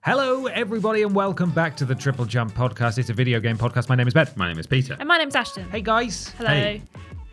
Hello, everybody, and welcome back to the TripleJump podcast. It's a video game podcast. My name is Ben. My name is Peter. And my name's Ashton. Hey, guys. Hello. Hey.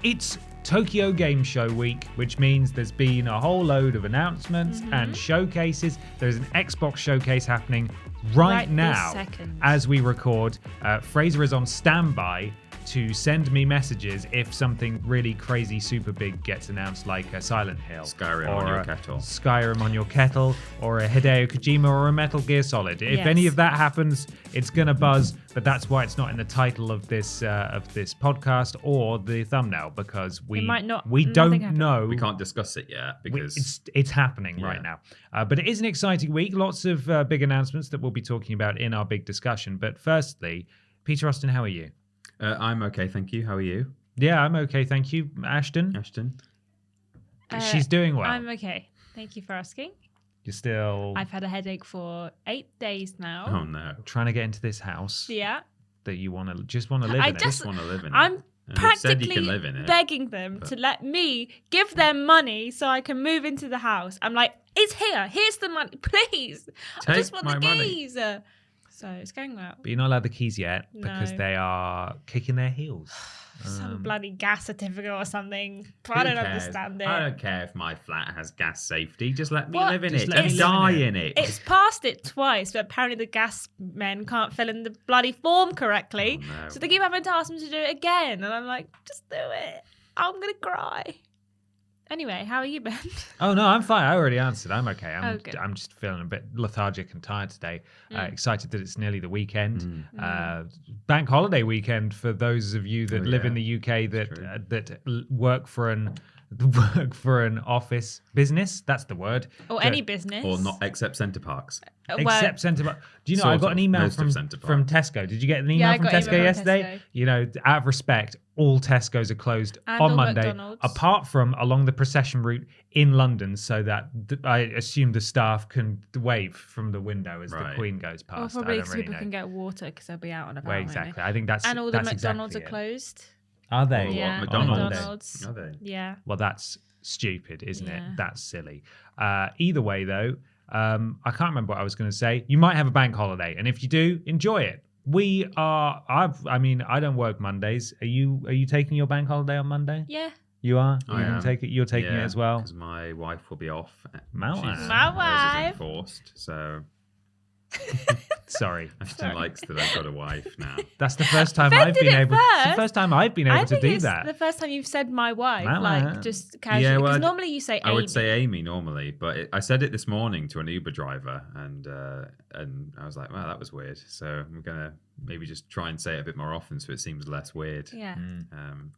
It's Tokyo Game Show week, which means there's been a whole load of announcements and showcases. There's an Xbox showcase happening right now as we record. Fraser is on standby to send me messages if something really crazy, super big gets announced, like a Silent Hill. Skyrim on your kettle. Skyrim on your kettle, or a Hideo Kojima, or a Metal Gear Solid. If any of that happens, it's going to buzz, but that's why it's not in the title of this podcast or the thumbnell, because we don't know. We can't discuss it yet because it's happening right now. But it is an exciting week. Lots of big announcements that we'll be talking about in our big discussion. But firstly, Peter Austin, how are you? I'm okay, thank you. How are you? Yeah, I'm okay, thank you. Ashton? She's doing well. I'm okay. Thank you for asking. You're still... I've had a headache for 8 days now. Oh, no. Trying to get into this house. Yeah. That you just want to live in. I just want to live in it. I'm practically live in it, begging them to let me give them money so I can move into the house. I'm like, it's here. Here's the money. Please. I just want the keys. So it's going well. But you're not allowed the keys yet because they are kicking their heels. Some bloody gas certificate or something. I don't understand it. I don't care if my flat has gas safety. Just let me live in it. Let me die in it. It's passed it twice, but apparently the gas men can't fill in the bloody form correctly. Oh, no. So they keep having to ask them to do it again. And I'm like, just do it. I'm going to cry. Anyway, how are you, Ben? Oh, no, I'm fine. I already answered. I'm okay. I'm just feeling a bit lethargic and tired today. Excited that it's nearly the weekend. Bank holiday weekend for those of you that live in the UK that work for an office business. That's the word. Or any business. Or not, except Centre Parks. Except Centre Parks. Do you know, I got an email from Tesco. Did you get an email from Tesco yesterday? Tesco. You know, out of respect, all Tesco's are closed on Monday, apart from along the procession route in London, so that I assume the staff can wave from the window as the Queen goes past. Or probably because people can get water because they'll be out on a well, exactly. I think that's and all the that's McDonald's exactly are closed. Are they? Yeah, McDonald's. Are they? Yeah. Well, that's stupid, isn't it? That's silly. Either way, though, I can't remember what I was going to say. You might have a bank holiday, and if you do, enjoy it. We are. I don't work Mondays. Are you taking your bank holiday on Monday? Yeah. You are. I am. You're taking it as well. Because my wife will be off. My wife. Enforced. So. Sorry. Ashton likes that I've got a wife now. That's the first time I've been able. It's the first time I've been able to do that. The first time you've said my wife, just casually. Yeah, because normally you say Amy. I would say Amy normally, but I said it this morning to an Uber driver, and I was like, wow, that was weird. So I'm gonna maybe just try and say it a bit more often, so it seems less weird. Yeah.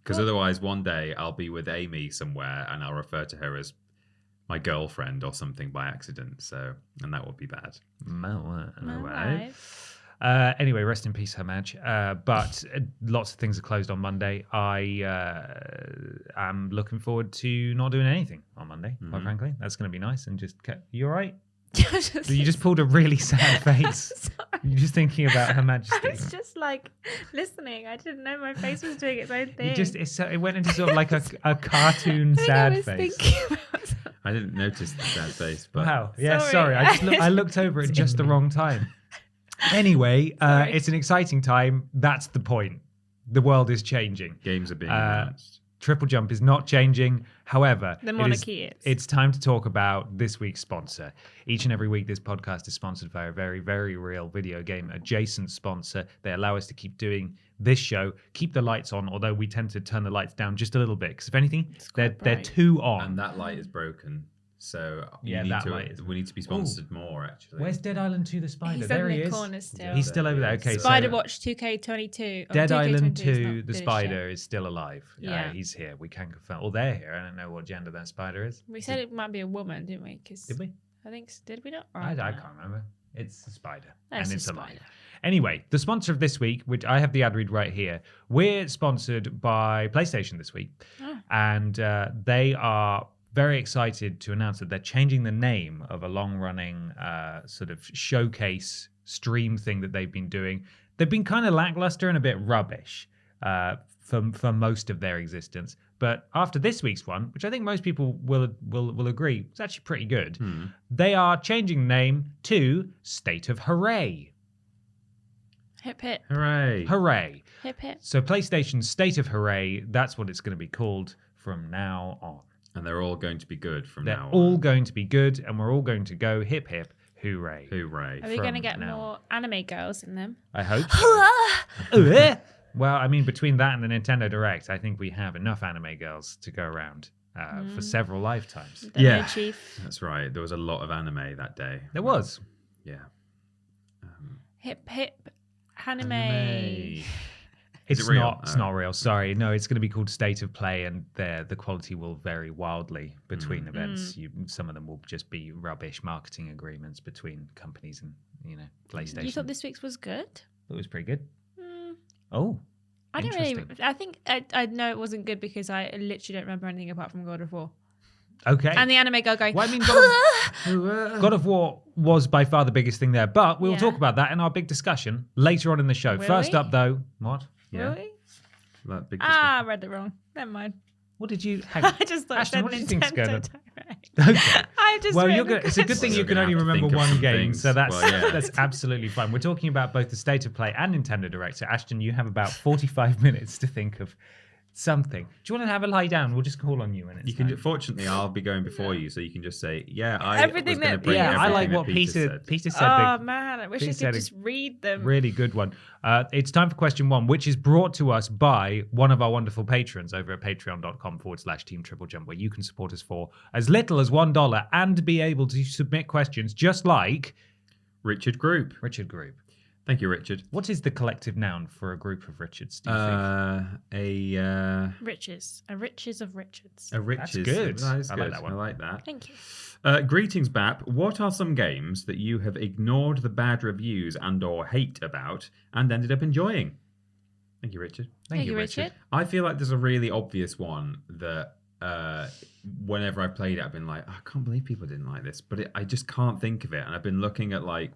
Because otherwise, one day I'll be with Amy somewhere, and I'll refer to her as my girlfriend or something by accident. So, and that would be bad. My wife. Anyway, rest in peace, Hermaj. But lots of things are closed on Monday. I am looking forward to not doing anything on Monday, quite frankly. That's going to be nice. And you all right? You just pulled a really sad face. You're just thinking about Her Majesty. I was just like listening. I didn't know my face was doing its own thing. It went into sort of like a cartoon sad face. I didn't notice the sad face. But wow. Yeah, sorry. I looked over at just the wrong time. Anyway, it's an exciting time. That's the point. The world is changing. Games are being announced. TripleJump is not changing. However, the monarchy is. It's time to talk about this week's sponsor. Each and every week, this podcast is sponsored by a very, very real video game adjacent sponsor. They allow us to keep doing this show, keep the lights on, although we tend to turn the lights down just a little bit, because if anything, they're too on. And that light is broken. So we need to be sponsored more, actually. Where's Dead Island 2 the Spider? He's there in he the is. corner still. He's still over there. Okay, Spider Watch 2K22. Dead Island 2 the Spider is still alive. Yeah, he's here. We can confirm. Well, they're here. I don't know what gender that spider is. We said it might be a woman, didn't we? Did we? I think so. Did we not? I can't remember. It's a spider. And it's alive. Anyway, the sponsor of this week, which I have the ad read right here, we're sponsored by PlayStation this week. And they are very excited to announce that they're changing the name of a long-running sort of showcase stream thing that they've been doing. They've been kind of lackluster and a bit rubbish for most of their existence. But after this week's one, which I think most people will agree, it's actually pretty good. They are changing the name to State of Hooray. Hip hip. Hooray. Hooray. Hip hip. So PlayStation's State of Hooray, that's what it's going to be called from now on. And they're all going to be good from They're now on. all going to be good, and we're all going to go hip hip hooray. Hooray. Are we going to From get now. more anime girls in them? I hope so. Well, I mean, between that and the Nintendo Direct, I think we have enough anime girls to go around for several lifetimes. Don't Yeah. know, Chief. That's right. There was a lot of anime that day. There was. Yeah. Hip hip anime. Is It's it real? not. It's not real. Sorry. No, it's going to be called State of Play, and the quality will vary wildly between events. Some of them will just be rubbish marketing agreements between companies and PlayStation. You thought this week's was good? It was pretty good. Oh, I don't really. interesting. I think I know it wasn't good because I literally don't remember anything apart from God of War Okay. and the anime girl going. Well, I mean, God of War was by far the biggest thing there, but we'll Yeah. talk about that in our big discussion later on in the show. Will First we? up, though, what? Yeah. Really? That big I read it wrong. Never mind. What did you? Hang on. I just thought Ashton, it what said do you think's going on? Nintendo Direct. Okay. I just Well, read you're the good. It's a good thing question. you can We're only gonna have to remember think of one some game, things. so that's Well, yeah. that's absolutely fine. We're talking about both the State of Play and Nintendo Direct. So, Ashton, you have about 45 minutes to think of something. Do you want to have a lie down? We'll just call on you, and it's You can. fine. Fortunately, I'll be going before you, so you can just say, "Yeah, I Everything was going to that- bring yeah, I like everything what that Peter said. Oh man, I wish Peter I said could it- just read them. Really good one. It's time for question one, which is brought to us by one of our wonderful patrons over at patreon.com/Team TripleJump, where you can support us for as little as $1 and be able to submit questions just like Richard Group. Richard Group. Thank you, Richard. What is the collective noun for a group of Richards, do you think? Riches. A riches of Richards. A Richard. good. That is I good. like that one. I like that. Thank you. Greetings, Bap. What are some games that you have ignored the bad reviews and/or hate about and ended up enjoying? Thank you, Richard. Thank you, Richard. I feel like there's a really obvious one that whenever I've played it, I've been like, I can't believe people didn't like this, but I just can't think of it. And I've been looking at like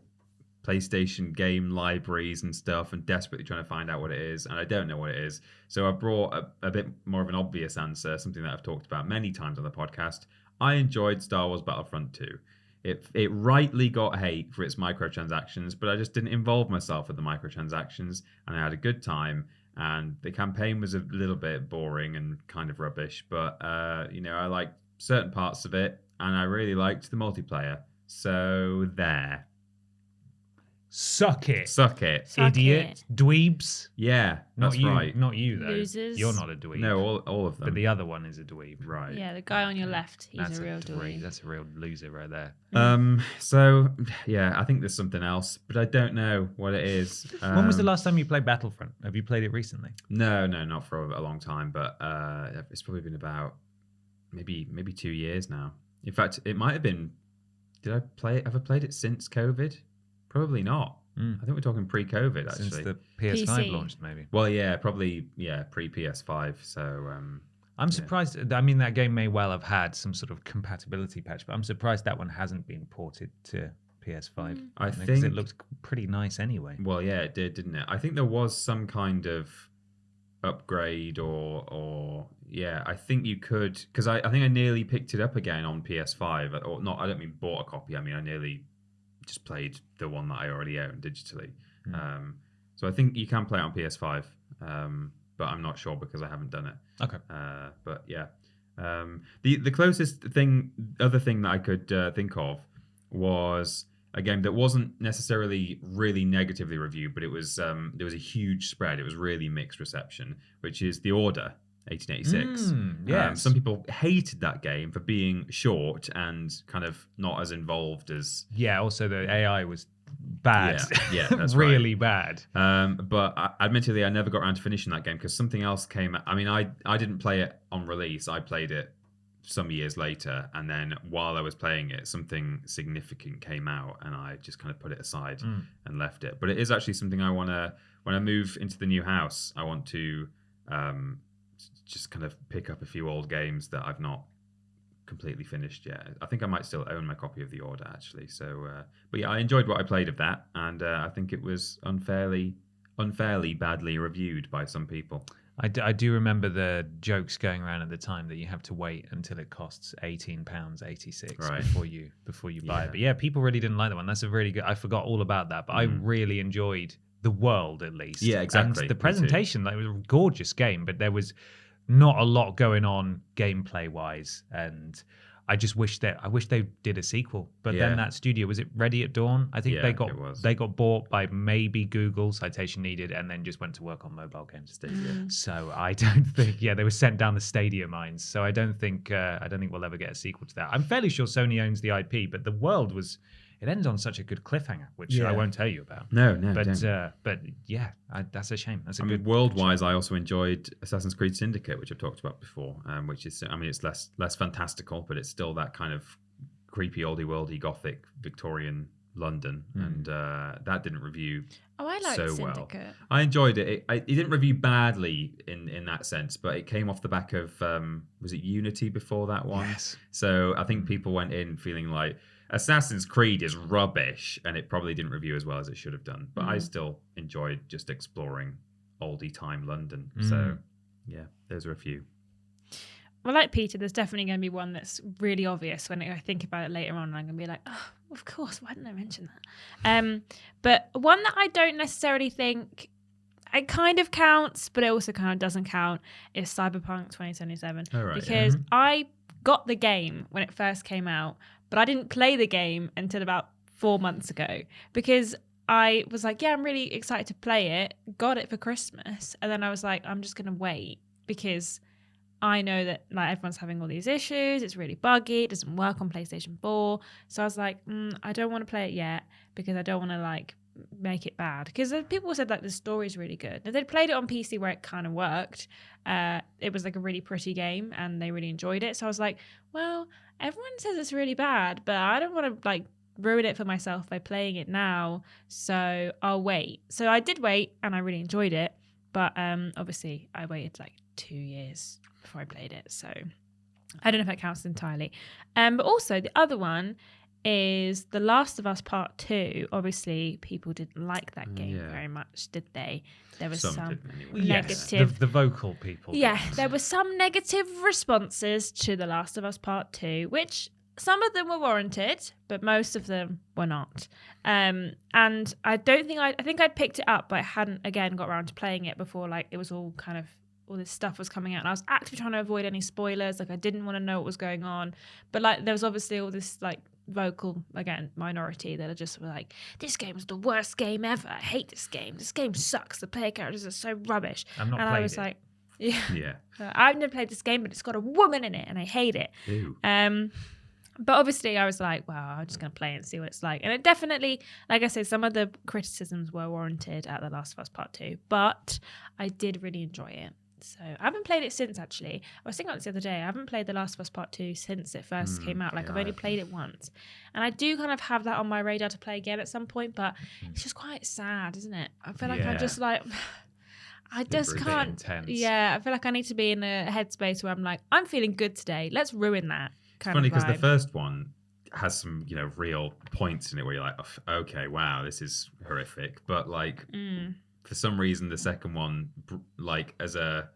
PlayStation game libraries and stuff and desperately trying to find out what it is, and I don't know what it is. So I brought a bit more of an obvious answer, something that I've talked about many times on the podcast. I enjoyed Star Wars Battlefront 2. It rightly got hate for its microtransactions, but I just didn't involve myself with the microtransactions, and I had a good time. And the campaign was a little bit boring and kind of rubbish, but I liked certain parts of it, and I really liked the multiplayer. So there. Suck it. Suck it. Suck Idiot. Dweebs. Yeah, Not that's you. right. Not you, though. Losers. You're not a dweeb. No, all of them. But the other one is a dweeb. Right. Yeah, the guy on your left, he's That's a real dweeb. dweeb. That's a real loser right there. So yeah, I think there's something else, but I don't know what it is. When was the last time you played Battlefront? Have you played it recently? No, not for a long time, but it's probably been about maybe 2 years now. In fact, it might have been. Did I play it? Have I played it since COVID? Probably not. I think we're talking pre-COVID actually. Since the PS5 PC. launched, maybe. Well, yeah, probably pre-PS5. So I'm surprised. I mean, that game may well have had some sort of compatibility patch, but I'm surprised that one hasn't been ported to PS5. I because think it looked pretty nice anyway. Well, yeah, it did, didn't it? I think there was some kind of upgrade or yeah, I think you could, because I think I nearly picked it up again on PS5, or not. I don't mean bought a copy. I mean I nearly just played the one that I already owned digitally. So I think you can play it on PS5, but I'm not sure because I haven't done it. Okay. But yeah, the closest other thing that I could think of was a game that wasn't necessarily really negatively reviewed, but it was there was a huge spread. It was really mixed reception, which is The Order 1886. Yes. Some people hated that game for being short and kind of not as involved as. Yeah, also the AI was bad. Yeah, that's really bad. But admittedly, I never got around to finishing that game because something else came. I mean, I didn't play it on release. I played it some years later, and then while I was playing it, something significant came out, and I just kind of put it aside and left it. But it is actually something I want to, when I move into the new house, I want to just kind of pick up a few old games that I've not completely finished yet. I think I might still own my copy of The Order, actually. So, but yeah, I enjoyed what I played of that, and I think it was unfairly badly reviewed by some people. I do remember the jokes going around at the time that you have to wait until it costs £18.86 before you buy it. But yeah, people really didn't like that one. That's a really good. I forgot all about that, but I really enjoyed the world at least. Yeah, exactly. And the presentation, like, it was a gorgeous game, but there was not a lot going on gameplay wise, and I just wish they did a sequel. But then that studio, was it Ready at Dawn? I think they got bought by maybe Google, citation needed, and then just went to work on mobile games. So I don't think they were sent down the Stadia mines. So I don't think we'll ever get a sequel to that. I'm fairly sure Sony owns the IP, but the world it ends on such a good cliffhanger, which I won't tell you about. No, but yeah, that's a shame. That's a good. World-wise, I also enjoyed Assassin's Creed Syndicate, which I've talked about before, which is, it's less fantastical, but it's still that kind of creepy, oldie-worldy, gothic, Victorian London, and that didn't review I liked so Syndicate. well. I enjoyed it. It didn't review badly in that sense, but it came off the back of, was it Unity before that one? Yes. So I think people went in feeling like Assassin's Creed is rubbish, and it probably didn't review as well as it should have done. But I still enjoyed just exploring oldie time London. So yeah, those are a few. Well, like Peter, there's definitely going to be one that's really obvious when I think about it later on. And I'm going to be like, oh, of course, why didn't I mention that? But one that I don't necessarily think it kind of counts, but it also kind of doesn't count, is Cyberpunk 2077. Oh, right, because I got the game when it first came out, but I didn't play the game until about 4 months ago because I was like, yeah, I'm really excited to play it. Got it for Christmas. And then I was like, I'm just going to wait because I know that like everyone's having all these issues. It's really buggy. It doesn't work on PlayStation 4. So I was like, I don't want to play it yet because I don't want to like make it bad. Because people said like the story's really good. If they'd played it on PC where it kind of worked, it was like a really pretty game and they really enjoyed it. So I was like, well, everyone says it's really bad, but I don't want to like ruin it for myself by playing it now. So I'll wait. So I did wait and I really enjoyed it. But obviously I waited like 2 years before I played it. So I don't know if that counts entirely. But also the other one is The Last of Us Part 2. Obviously, people didn't like that game very much, did they? There was some negative... The vocal people. Yeah, there were some negative responses to The Last of Us Part 2, which some of them were warranted, but most of them were not. And I think I'd picked it up, but I hadn't, again, got around to playing it before, like, it was all kind of... all this stuff was coming out and I was actively trying to avoid any spoilers. Like I didn't want to know what was going on, but like there was obviously all this like vocal, again, minority that are just like, this game is the worst game ever. I hate this game. This game sucks. The player characters are so rubbish. I was like, I've never played this game, but it's got a woman in it and I hate it. Ew. But obviously I was like, well, I'm just going to play it and see what it's like. And it definitely, like I said, some of the criticisms were warranted at The Last of Us Part 2, but I did really enjoy it. So I haven't played it since, actually. I was thinking about this the other day. I haven't played The Last of Us Part 2 since it first came out. Like, I've only played it once. And I do kind of have that on my radar to play again at some point, but it's just quite sad, isn't it? I feel like I'm just like... I just can't... Intense. Yeah, I feel like I need to be in a headspace where I'm like, I'm feeling good today. Let's ruin that. It's funny because the first one has some, real points in it where you're like, oh, okay, wow, this is horrific. But, like... For some reason, the second one, like as a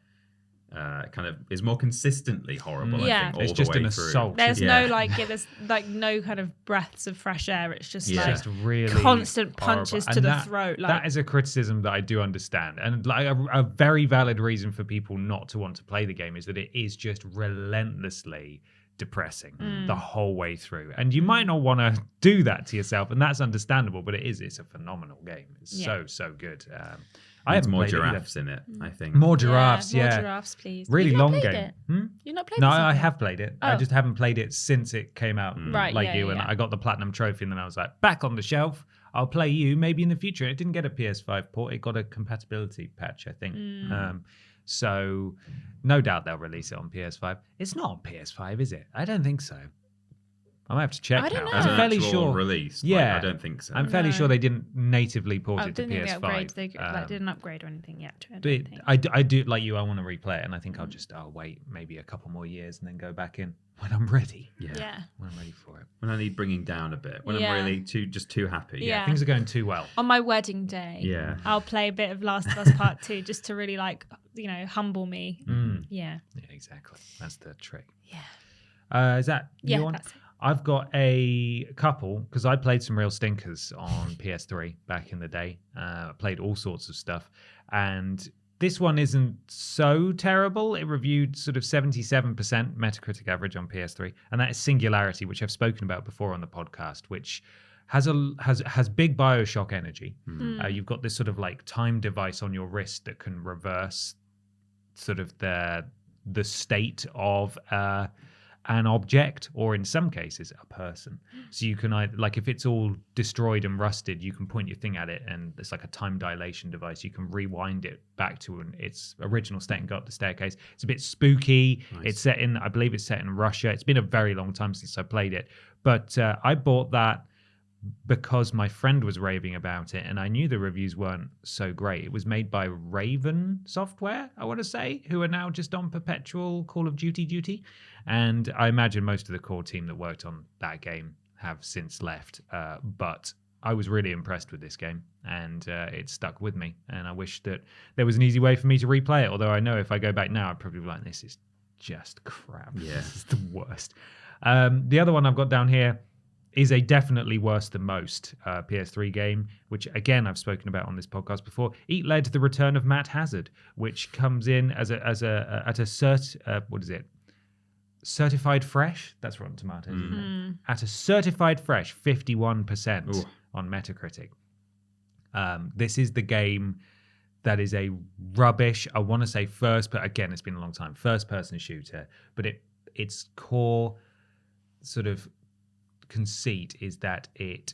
kind of, is more consistently horrible. I think, all it's the just way an through. assault. There's no there's like no kind of breaths of fresh air. It's just like just really constant punches to the throat. Like, that is a criticism that I do understand, and like a very valid reason for people not to want to play the game is that it is just relentlessly depressing the whole way through, and you might not want to do that to yourself, and that's understandable, but it's a phenomenal game. It's so good. I have more giraffes in it, I think. More giraffes, more giraffes, please. Really long game. You've not played it? No, I have played it. I just haven't played it since it came out, and I got the platinum trophy, and then I was like, back on the shelf. I'll play you maybe in the future. It didn't get a PS5 port. It got a compatibility patch, I think. So no doubt they'll release it on PS5. It's not on PS5, is it? I don't think so. I might have to check now. I'm fairly sure release. I don't think so. I'm fairly sure they didn't natively port it to PS5. They didn't upgrade or anything yet. I do, like you, I want to replay it, and I think I'll wait maybe a couple more years and then go back in. when I'm ready. Yeah. When I'm ready for it. When I need bringing down a bit. When I'm really too happy. Yeah. Things are going too well. On my wedding day, Yeah. I'll play a bit of Last of Us Part 2 just to really humble me. Yeah. Yeah, exactly. That's the trick. Yeah. Is that you on? That's it. I've got a couple because I played some real stinkers on PS3 back in the day. I played all sorts of stuff, and this one isn't so terrible. It reviewed sort of 77% Metacritic average on PS3, and that is Singularity, which I've spoken about before on the podcast, which has big BioShock energy. You've got this sort of like time device on your wrist that can reverse sort of the state of an object, or in some cases a person. So you can either, like, if it's all destroyed and rusted, you can point your thing at it and it's like a time dilation device. You can rewind it back to its original state and go up the staircase. It's a bit spooky. Nice. It's set in, I believe it's set in Russia. It's been a very long time since I played it, but I bought that because my friend was raving about it and I knew the reviews weren't so great. It was made by Raven Software, I want to say, who are now just on perpetual Call of Duty. And I imagine most of the core team that worked on that game have since left. But I was really impressed with this game and it stuck with me. And I wish that there was an easy way for me to replay it. Although I know if I go back now, I'd probably be like, this is just crap. Yeah. This is the worst. The other one I've got down here is a definitely worse than most PS3 game, which again I've spoken about on this podcast before. Eat led the return of Matt Hazard, which comes in at a certified fresh. That's Rotten Tomatoes, isn't it? At a certified fresh 51% on Metacritic. This is the game that is a rubbish, I want to say but again it's been a long time, first person shooter, but its core sort of conceit is that it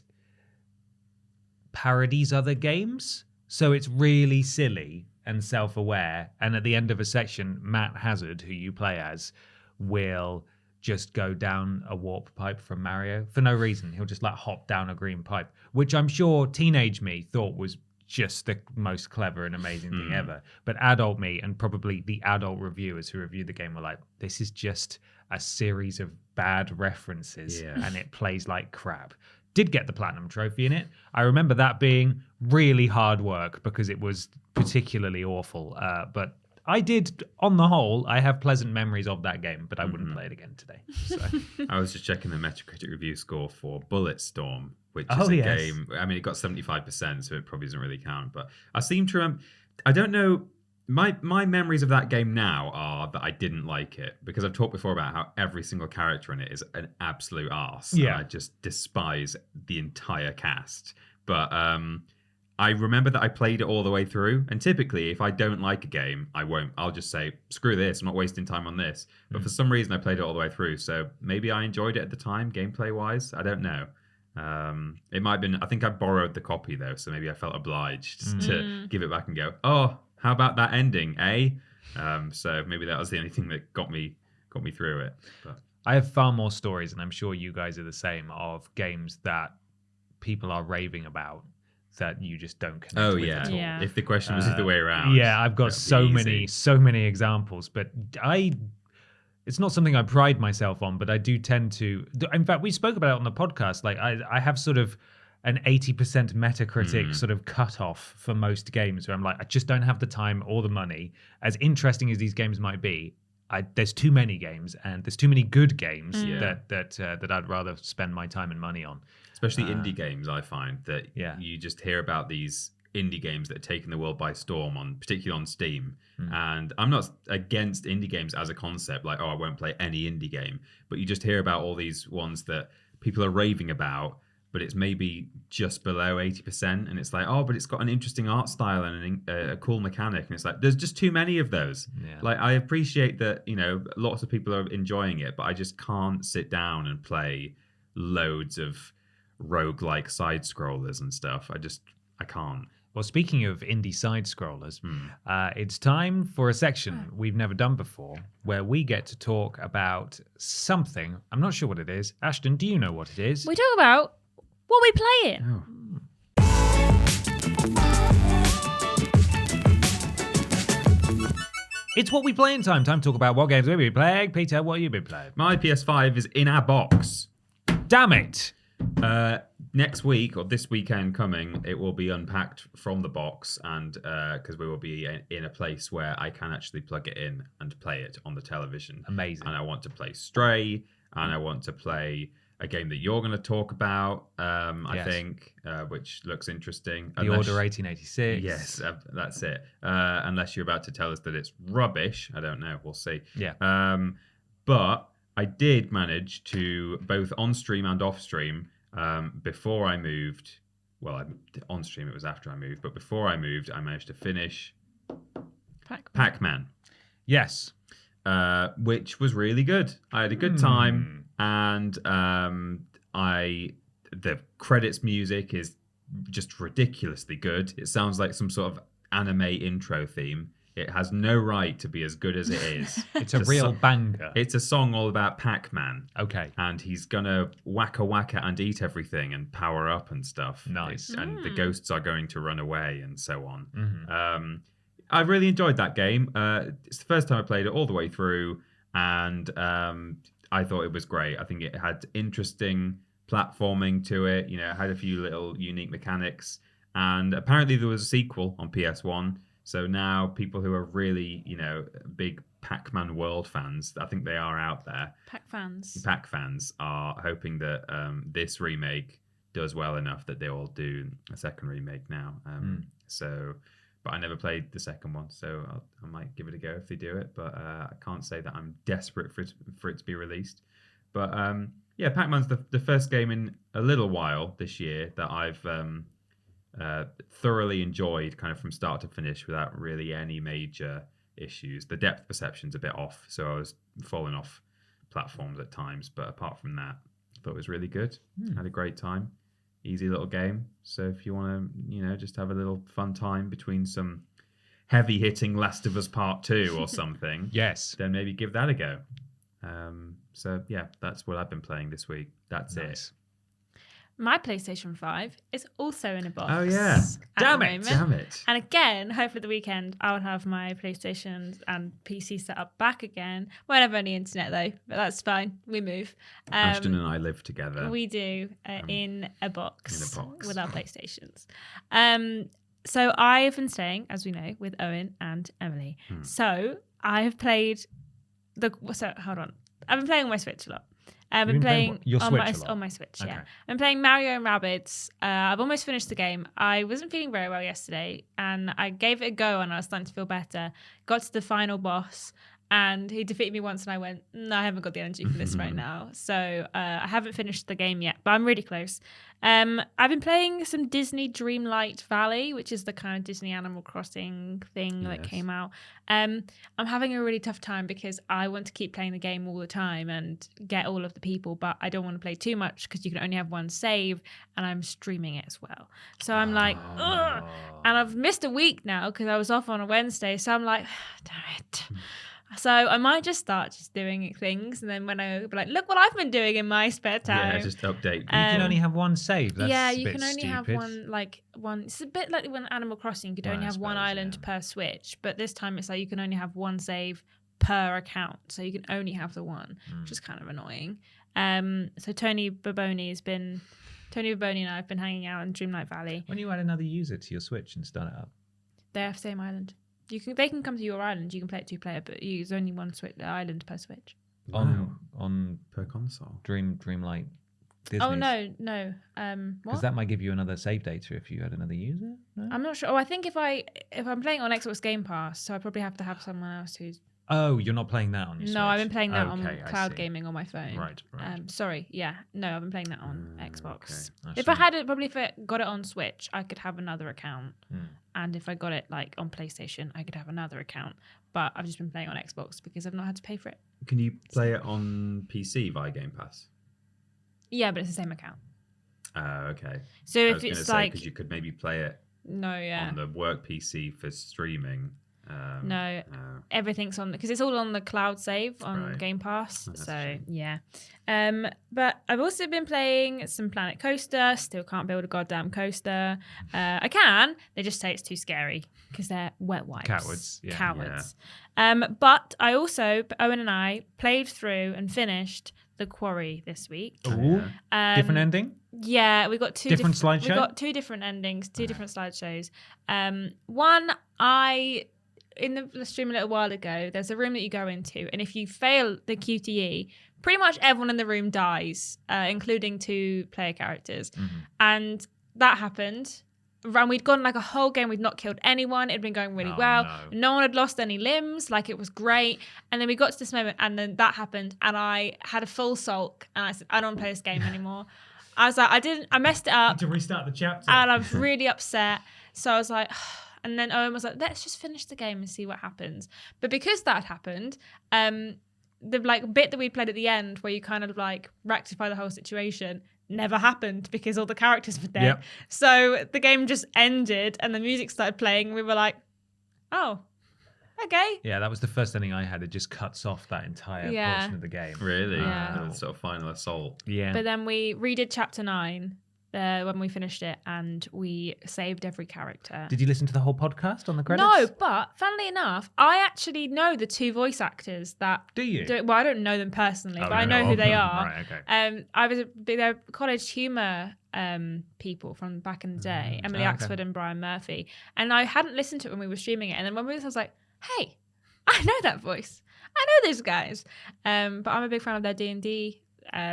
parodies other games, so it's really silly and self-aware, and at the end of a section Matt Hazard, who you play as, will just go down a warp pipe from Mario for no reason. He'll just like hop down a green pipe, which I'm sure teenage me thought was just the most clever and amazing thing ever, but adult me and probably the adult reviewers who reviewed the game were like, this is just a series of bad references and it plays like crap. Did get the platinum trophy in it. I remember that being really hard work because it was particularly awful, but I did, on the whole, I have pleasant memories of that game, but I wouldn't play it again today. So. I was just checking the Metacritic review score for Bulletstorm, which is a game. I mean, it got 75%, so it probably doesn't really count. But I seem to remember, I don't know, my memories of that game now are that I didn't like it because I've talked before about how every single character in it is an absolute arse. Yeah. And I just despise the entire cast. But I remember that I played it all the way through. And typically, if I don't like a game, I won't. I'll just say, screw this, I'm not wasting time on this. But for some reason, I played it all the way through. So maybe I enjoyed it at the time, gameplay-wise. I don't know. It might have been, I think I borrowed the copy, though. So maybe I felt obliged to give it back and go, oh, how about that ending, eh? So maybe that was the only thing that got me through it. But I have far more stories, and I'm sure you guys are the same, of games that people are raving about that you just don't connect with at all. Yeah. If the question was the other way around. Yeah, I've got so many examples, but it's not something I pride myself on, but I do tend to. In fact, we spoke about it on the podcast. Like I have sort of an 80% Metacritic sort of cutoff for most games where I'm like, I just don't have the time or the money. As interesting as these games might be, there's too many games and there's too many good games that I'd rather spend my time and money on. Especially indie games, I find that you just hear about these indie games that are taking the world by storm, particularly on Steam. And I'm not against indie games as a concept, like, I won't play any indie game. But you just hear about all these ones that people are raving about, but it's maybe just below 80%. And it's like, but it's got an interesting art style and a cool mechanic. And it's like, there's just too many of those. Yeah. Like, I appreciate that, lots of people are enjoying it, but I just can't sit down and play loads of roguelike side scrollers and stuff. I can't. Well, speaking of indie side scrollers, it's time for a section we've never done before where we get to talk about something. I'm not sure what it is. Ashton, do you know what it is? We talk about what we playing. It's What We Playin time. Time to talk about what games we've been playing. Peter, what have you been playing? My PS5 is in our box. Damn it! Next week or this weekend coming, it will be unpacked from the box, and because we will be in a place where I can actually plug it in and play it on the television. Amazing. And I want to play Stray, and I want to play a game that you're going to talk about, I think, which looks interesting. The Order 1886. Yes, that's it. Unless you're about to tell us that it's rubbish. I don't know. We'll see. Yeah. But I did manage to, both on stream and off stream, before I moved, well, on stream it was after I moved, but before I moved, I managed to finish Pac-Man. Yes. Which was really good. I had a good time, and the credits music is just ridiculously good. It sounds like some sort of anime intro theme. It has no right to be as good as it is. It's a real banger. It's a song all about Pac-Man. Okay. And he's gonna wacka and eat everything and power up and stuff. Nice. And the ghosts are going to run away and so on. I really enjoyed that game. It's the first time I played it all the way through, and I thought it was great. I think it had interesting platforming to it. You know, it had a few little unique mechanics, and apparently there was a sequel on PS1. So now people who are really, big Pac-Man World fans, I think they are out there. Pac fans are hoping that this remake does well enough that they will do a second remake now. But I never played the second one, so I might give it a go if they do it. But I can't say that I'm desperate for it to be released. But Pac-Man's the first game in a little while this year that I've thoroughly enjoyed, kind of from start to finish, without really any major issues. The depth perception's a bit off, so I was falling off platforms at times. But apart from that, I thought it was really good. Had a great time. Easy little game. So if you want to, just have a little fun time between some heavy-hitting Last of Us Part 2 or something, yes, then maybe give that a go. That's what I've been playing this week. That's it. My PlayStation 5 is also in a box. Oh, yeah. Damn it. And again, hopefully the weekend, I will have my PlayStation and PC set up back again. Won't have any internet, though, but that's fine. We move. Ashton and I live together. We do, in a box. With our PlayStations. So I've been staying, as we know, with Owen and Emily. So I have played... hold on. I've been playing on my Switch a lot. I've been playing on my Switch, yeah. I'm playing Mario and Rabbids. I've almost finished the game. I wasn't feeling very well yesterday, and I gave it a go, and I was starting to feel better. Got to the final boss, and he defeated me once, and I went, no, I haven't got the energy for this right now. So I haven't finished the game yet, but I'm really close. I've been playing some Disney Dreamlight Valley, which is the kind of Disney Animal Crossing thing that came out. I'm having a really tough time because I want to keep playing the game all the time and get all of the people, but I don't want to play too much because you can only have one save, and I'm streaming it as well. So I'm like, ugh. And I've missed a week now because I was off on a Wednesday, so I'm like, damn it. So I might just start doing things, and then when I be like, look what I've been doing in my spare time. Yeah, just update. You can only have one save. That's you a bit can only have one. It's a bit like when Animal Crossing, you could only have one island per Switch, but this time it's like you can only have one save per account, so you can only have the one, which is kind of annoying. So Tony Baboni and I have been hanging out in Dreamlight Valley. When you add another user to your Switch and start it up, they have the same island. They can come to your island. You can play it 2-player, but you use only one island per Switch. On per console. Dreamlight Disney's. Oh no. Because that might give you another save data if you had another user. No? I'm not sure. Oh, I think if I'm playing on Xbox Game Pass, so I probably have to have someone else who's. Oh, you're not playing that on your Switch? No, I've been playing that on cloud gaming on my phone. Right. Sorry, yeah. No, I've been playing that on Xbox. Okay. If I got it on Switch, I could have another account. And if I got it like on PlayStation, I could have another account. But I've just been playing on Xbox because I've not had to pay for it. Can you play it on PC via Game Pass? Yeah, but it's the same account. Okay. So if it's like... because you could maybe play it on the work PC for streaming. No, everything's on because it's all on the cloud save on Game Pass. That's so yeah. But I've also been playing some Planet Coaster. Still can't build a goddamn coaster. I can. They just say it's too scary because they're wet wipes. Cowards. Yeah. Cowards. But I also, Owen and I played through and finished The Quarry this week. Ooh. Different ending? Yeah, we got two different slideshow. We got two different endings, two different slideshows. One, in the stream a little while ago, there's a room that you go into, and if you fail the QTE, pretty much everyone in the room dies, including 2 player characters. And that happened. And we'd gone like a whole game, we'd not killed anyone, it'd been going really well. No one had lost any limbs, like it was great. And then we got to this moment, and then that happened, and I had a full sulk, and I said, I don't want to play this game anymore. I was like, I messed it up. To restart the chapter. And I was really upset. So I was like, and then Owen was like, let's just finish the game and see what happens. But because that happened, the like bit that we played at the end where you kind of like rectify the whole situation never happened because all the characters were dead. Yep. So the game just ended and the music started playing and we were like, oh, okay. Yeah, that was the first ending I had. It just cuts off that entire portion of the game. Really? Yeah. The sort of final assault. Yeah. But then we redid chapter 9 when we finished it and we saved every character. Did you listen to the whole podcast on the credits? No, but funnily enough, I actually know the 2 voice actors that Do you? well, I don't know them personally, but I know know who of they them. are. Right, okay. They're college humour people from back in the day, Emily okay. Axford and Brian Murphy. And I hadn't listened to it when we were streaming it. And then when we was, I was like, hey, I know that voice. I know those guys. But I'm a big fan of their D&D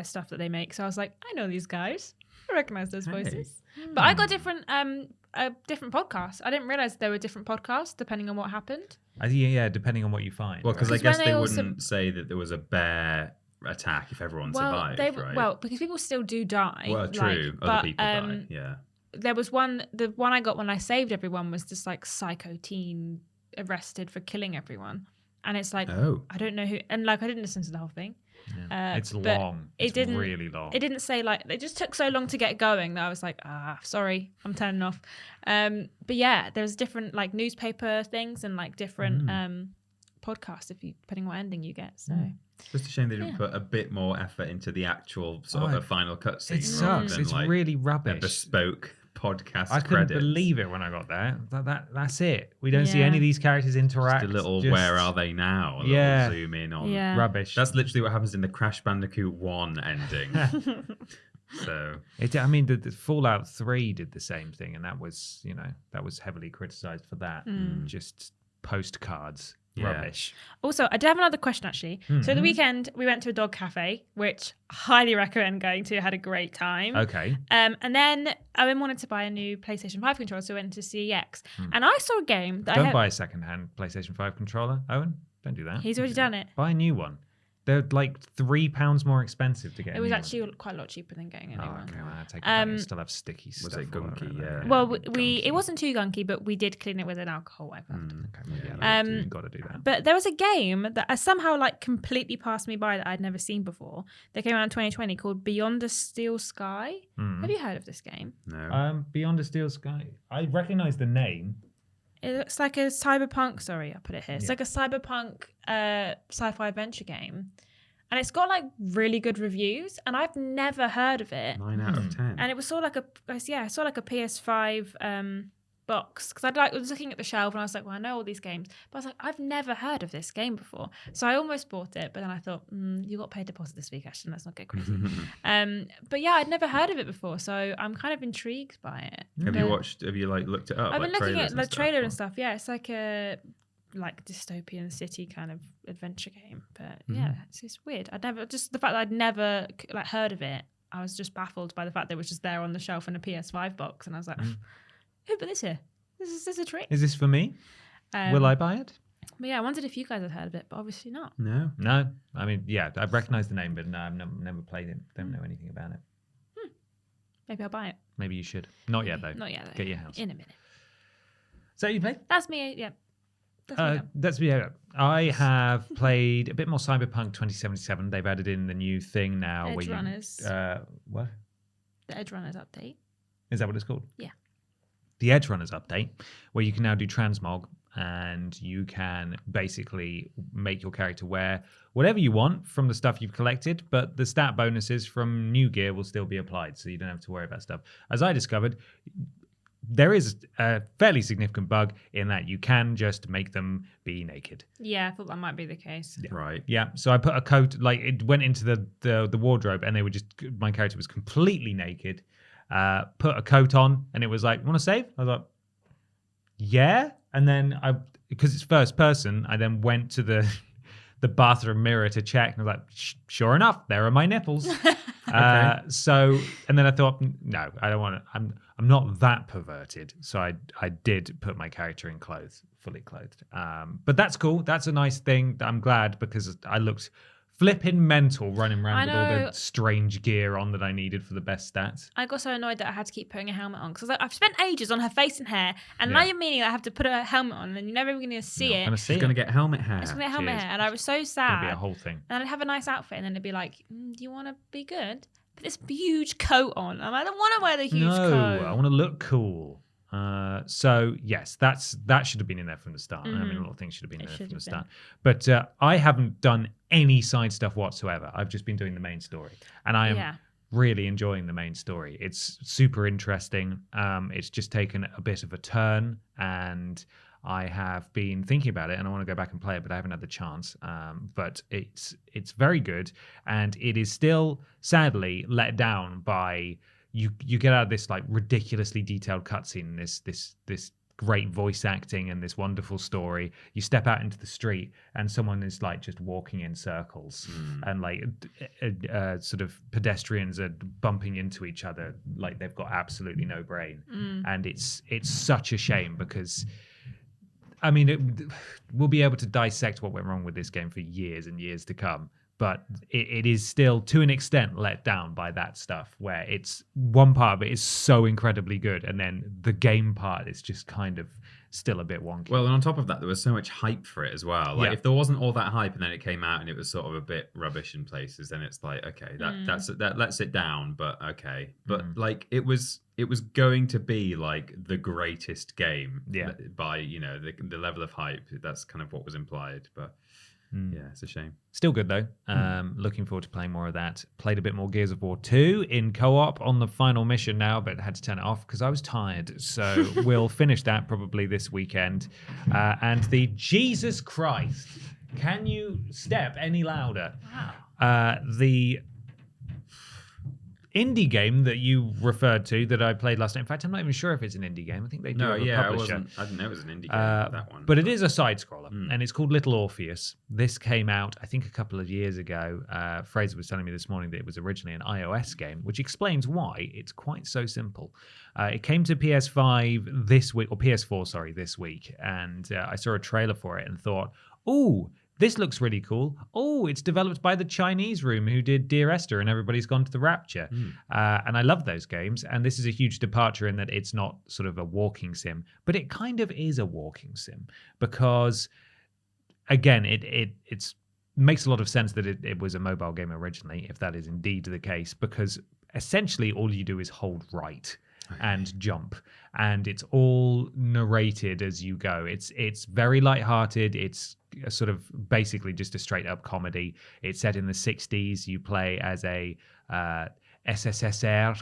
stuff that they make. So I was like, I know these guys. I recognize those voices. But I got different podcasts. I didn't realize there were different podcasts depending on what happened. Yeah, depending on what you find. Well, because Right. I guess when they they wouldn't say that there was a bear attack if everyone survived, right? Well, because people still do die. Well, true. Like, Other people die. Yeah. There was the one I got when I saved everyone was this like psycho teen arrested for killing everyone. And it's like, I don't know who, and like I didn't listen to the whole thing. Yeah. It's long. It's really long. It didn't say like, it just took so long to get going that I was like, sorry, I'm turning off. But yeah, there's different like newspaper things and like different podcasts depending on what ending you get. So It's just a shame they didn't put a bit more effort into the actual sort of final cutscene. It sucks. It's like really rubbish. a bespoke podcast I couldn't credits. believe it when I got there. That's it. We don't see any of these characters interact. Just a little where are they now? A Yeah. little zoom in on Rubbish. That's literally what happens in the Crash Bandicoot 1 ending. So the Fallout 3 did the same thing, and that was heavily criticized for that. Just postcards. Yeah. Rubbish. Also, I do have another question actually. So the weekend we went to a dog cafe, which I highly recommend going to. Had a great time. Okay. And then Owen wanted to buy a new PlayStation 5 controller, so we went to CEX. And I saw a game that Don't buy a second-hand PlayStation 5 controller, Owen. Don't do that. He's already done it. Buy a new one. They're like £3 more expensive to get. It was actually quite a lot cheaper than getting a new one. Okay, well, I take it back. It still have sticky stuff. Was it all over gunky? it. Yeah. Well, Gunky. it wasn't too gunky, but we did clean it with an alcohol wipe after. Okay, yeah, you've got to do that. But there was a game that somehow like completely passed me by that I'd never seen before. That came out in 2020 called Beyond the Steel Sky. Have you heard of this game? No. Beyond the Steel Sky. I recognise the name. It looks like a cyberpunk. Sorry, I put it here. It's like a cyberpunk sci-fi adventure game, and it's got like really good reviews. And I've never heard of it. 9 out of 10. And it was sort of like I saw like a PS5 box because I was looking at the shelf and I was like, well, I know all these games, but I was like, I've never heard of this game before. So I almost bought it, but then I thought, you got paid deposit this week, Ashton. Let's not get crazy. But yeah, I'd never heard of it before, so I'm kind of intrigued by it. Have you like looked it up? I've been looking at the trailer and stuff. stuff. Yeah, it's like a dystopian city kind of adventure game. But yeah, it's weird. The fact that I'd never like heard of it, I was just baffled by the fact that it was just there on the shelf in a PS5 box, and I was like, who put this here? This is a trick. Is this for me? Will I buy it? But yeah, I wondered if you guys had heard of it, but obviously not. No. I mean, yeah, I've recognised the name, but no, I've never played it. Don't know anything about it. Maybe I'll buy it. Maybe you should. Not yet, though. Not yet, though. Get your house. In a minute. So you played? That's me, yeah. That's me done. That's me. I have played a bit more Cyberpunk 2077. They've added in the new thing now. Edge Runners. What? The Edge Runners update. Is that what it's called? Yeah. The Edge Runners update, where you can now do transmog and you can basically make your character wear whatever you want from the stuff you've collected, but the stat bonuses from new gear will still be applied, so you don't have to worry about stuff. As I discovered, there is a fairly significant bug in that you can just make them be naked. Yeah, I thought that might be the case. Yeah. Right. Yeah, so I put a coat, like it went into the wardrobe, and they were just, my character was completely naked. Put a coat on, and it was like, want to save? I was like, yeah. And then because it's first person, I then went to the bathroom mirror to check, and I was like, sure enough, there are my nipples. Okay. So, and then I thought, no, I don't want to. I'm not that perverted. So I did put my character in clothes, fully clothed. But that's cool. That's a nice thing. I'm glad, because I looked flipping mental running around with all the strange gear on that I needed for the best stats. I got so annoyed that I had to keep putting a helmet on, because I've spent ages on her face and hair, and now you're meaning I have to put a helmet on, and you're never even going to see it. She's going to get helmet hair. It's going to get helmet hair, and I was so sad. It's going to be a whole thing. And I'd have a nice outfit, and then it'd be like, do you want to be good? Put this huge coat on. I don't want to wear the huge coat. No, I want to look cool. So yes, that should have been in there from the start. I mean, a lot of things should have been there from the start. But I haven't done any side stuff whatsoever. I've just been doing the main story, and I am really enjoying the main story. It's super interesting. It's just taken a bit of a turn, and I have been thinking about it, and I want to go back and play it, but I haven't had the chance. But it's very good, and it is still sadly let down by you get out of this like ridiculously detailed cutscene, this great voice acting and this wonderful story. You step out into the street, and someone is like just walking in circles, and like sort of pedestrians are bumping into each other like they've got absolutely no brain, and it's such a shame, because I mean, we'll be able to dissect what went wrong with this game for years and years to come, but it is still, to an extent, let down by that stuff, where it's one part of it is so incredibly good, and then the game part is just kind of still a bit wonky. Well, and on top of that, there was so much hype for it as well. Like, if there wasn't all that hype and then it came out and it was sort of a bit rubbish in places, then it's like, okay, that lets it down, but okay. But like, it was going to be like the greatest game by, you know, the level of hype. That's kind of what was implied, but yeah, it's a shame. Still good though. Looking forward to playing more of that. Played a bit more Gears of War 2 in co-op on the final mission now, but had to turn it off because I was tired. So we'll finish that probably this weekend. And the Jesus Christ, can you step any louder? Wow. The indie game that you referred to that I played last night. In fact, I'm not even sure if it's an indie game. I think they do have a publisher. I didn't know it was an indie game, that one. But it is a side-scroller, and it's called Little Orpheus. This came out, I think, a couple of years ago. Fraser was telling me this morning that it was originally an iOS game, which explains why it's quite so simple. It came to PS5 this week, or PS4, sorry, this week, and I saw a trailer for it and thought, ooh, this looks really cool. Oh, it's developed by the Chinese room who did Dear Esther and Everybody's Gone to the Rapture. And I love those games. And this is a huge departure in that it's not sort of a walking sim, but it kind of is a walking sim because, again, it makes a lot of sense that it was a mobile game originally, if that is indeed the case, because essentially all you do is hold right and jump, and it's all narrated as you go. It's very lighthearted. It's a sort of basically just a straight up comedy. It's set in the 60s. You play as a SSSR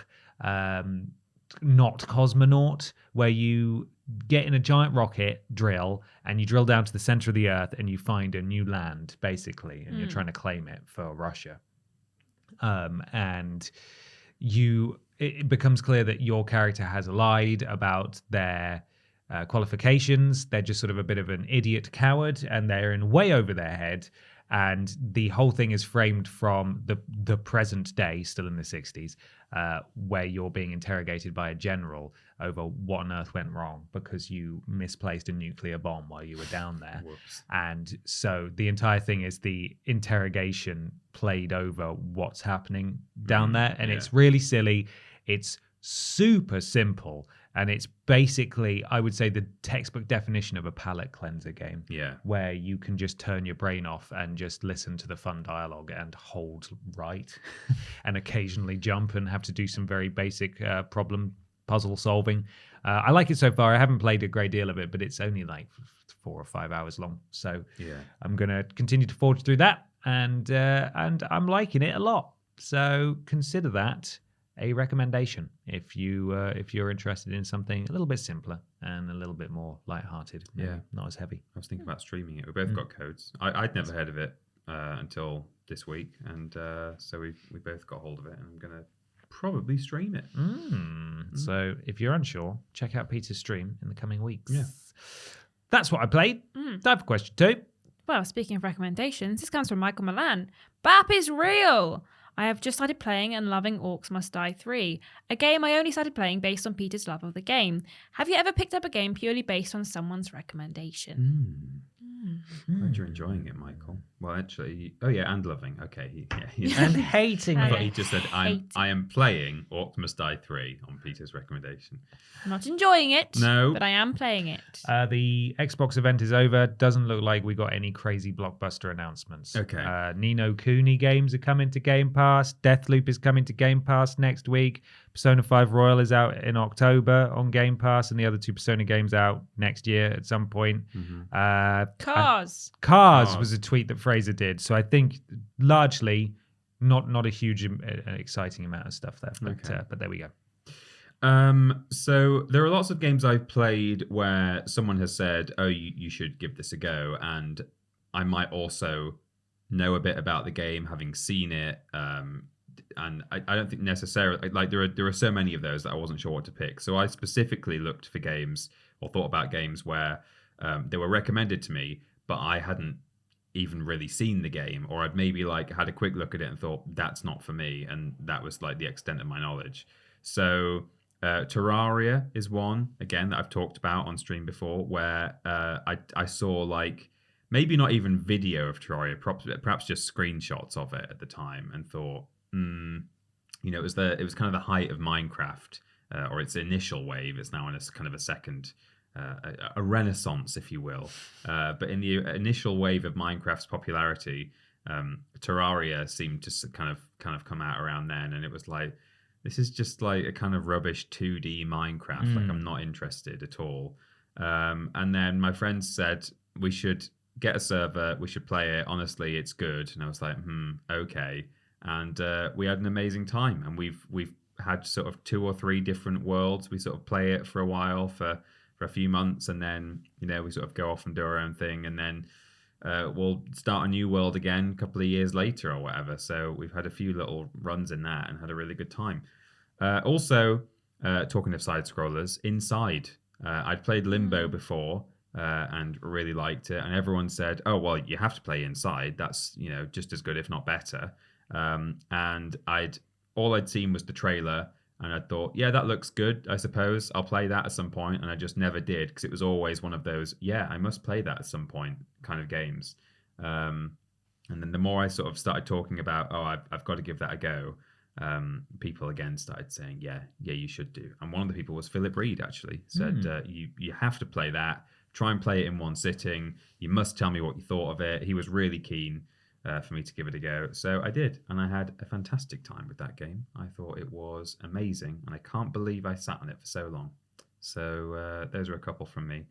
not cosmonaut, where you get in a giant rocket drill and you drill down to the center of the earth and you find a new land, basically, and you're trying to claim it for Russia. And it becomes clear that your character has lied about their qualifications. They're just sort of a bit of an idiot coward, and they're in way over their head. And the whole thing is framed from the present day, still in the 60s, where you're being interrogated by a general over what on earth went wrong because you misplaced a nuclear bomb while you were down there. Whoops. And so the entire thing is the interrogation played over what's happening down there. And it's really silly. It's super simple. And it's basically, I would say, the textbook definition of a palate cleanser game. Yeah. Where you can just turn your brain off and just listen to the fun dialogue and hold right and occasionally jump and have to do some very basic puzzle solving. I like it so far. I haven't played a great deal of it, but it's only like 4 or 5 hours long. So I'm going to continue to forge through that, and I'm liking it a lot. So consider that a recommendation if you're interested in something a little bit simpler and a little bit more lighthearted. Not as heavy. I was thinking about streaming it. We both got codes. I'd never heard of it until this week, and so we both got hold of it, and I'm gonna probably stream it. So if you're unsure, check out Peter's stream in the coming weeks. That's what I played. Time for question 2. Well, speaking of recommendations, this comes from Michael Milan. BAP is real! I have just started playing and loving Orcs Must Die 3, a game I only started playing based on Peter's love of the game. Have you ever picked up a game purely based on someone's recommendation? Glad you're enjoying it, Michael. Well, actually, and loving. Okay, And hating I it. thought he just said, I am playing Orcs Must Die 3 on Peter's recommendation. I'm not enjoying it, No. but I am playing it. The Xbox event is over. Doesn't look like we got any crazy blockbuster announcements. Okay. Nino Kuni games are coming to Game Pass. Deathloop is coming to Game Pass next week. Persona 5 Royal is out in October on Game Pass, and the other 2 Persona games out next year at some point. Cars was a tweet that Fraser did. So I think largely not a huge exciting amount of stuff there. But there we go. So there are lots of games I've played where someone has said, oh, you should give this a go. And I might also know a bit about the game, having seen it. And I don't think necessarily, like there are so many of those that I wasn't sure what to pick. So I specifically looked for games or thought about games where they were recommended to me, but I hadn't even really seen the game, or I'd maybe like had a quick look at it and thought that's not for me. And that was like the extent of my knowledge. So Terraria is one, again, that I've talked about on stream before, where I saw like maybe not even video of Terraria, perhaps just screenshots of it at the time, and thought, it was kind of the height of Minecraft, or its initial wave. It's now in a kind of a second, a renaissance, if you will. But in the initial wave of Minecraft's popularity, Terraria seemed to kind of come out around then, and it was like, this is just like a kind of rubbish 2D Minecraft. Like, I'm not interested at all. And then my friends said we should get a server, we should play it. Honestly, it's good. And I was like, okay. And we had an amazing time. And we've had sort of 2 or 3 different worlds. We sort of play it for a while, for a few months, and then we sort of go off and do our own thing, and then we'll start a new world again a couple of years later or whatever. So we've had a few little runs in that and had a really good time. Also, talking of side scrollers, Inside. I'd played Limbo before and really liked it, and everyone said, "Oh well, you have to play Inside. That's just as good, if not better." And all I'd seen was the trailer, and I thought, yeah, that looks good. I suppose I'll play that at some point, and I just never did, because it was always one of those, yeah, I must play that at some point kind of games. And then the more I sort of started talking about, I've got to give that a go, people again started saying, yeah, you should do. And one of the people was Philip Reed, actually, said, you have to play that. Try and play it in one sitting. You must tell me what you thought of it. He was really keen for me to give it a go. So I did, and I had a fantastic time with that game. I thought it was amazing, and I can't believe I sat on it for so long. So those are a couple from me.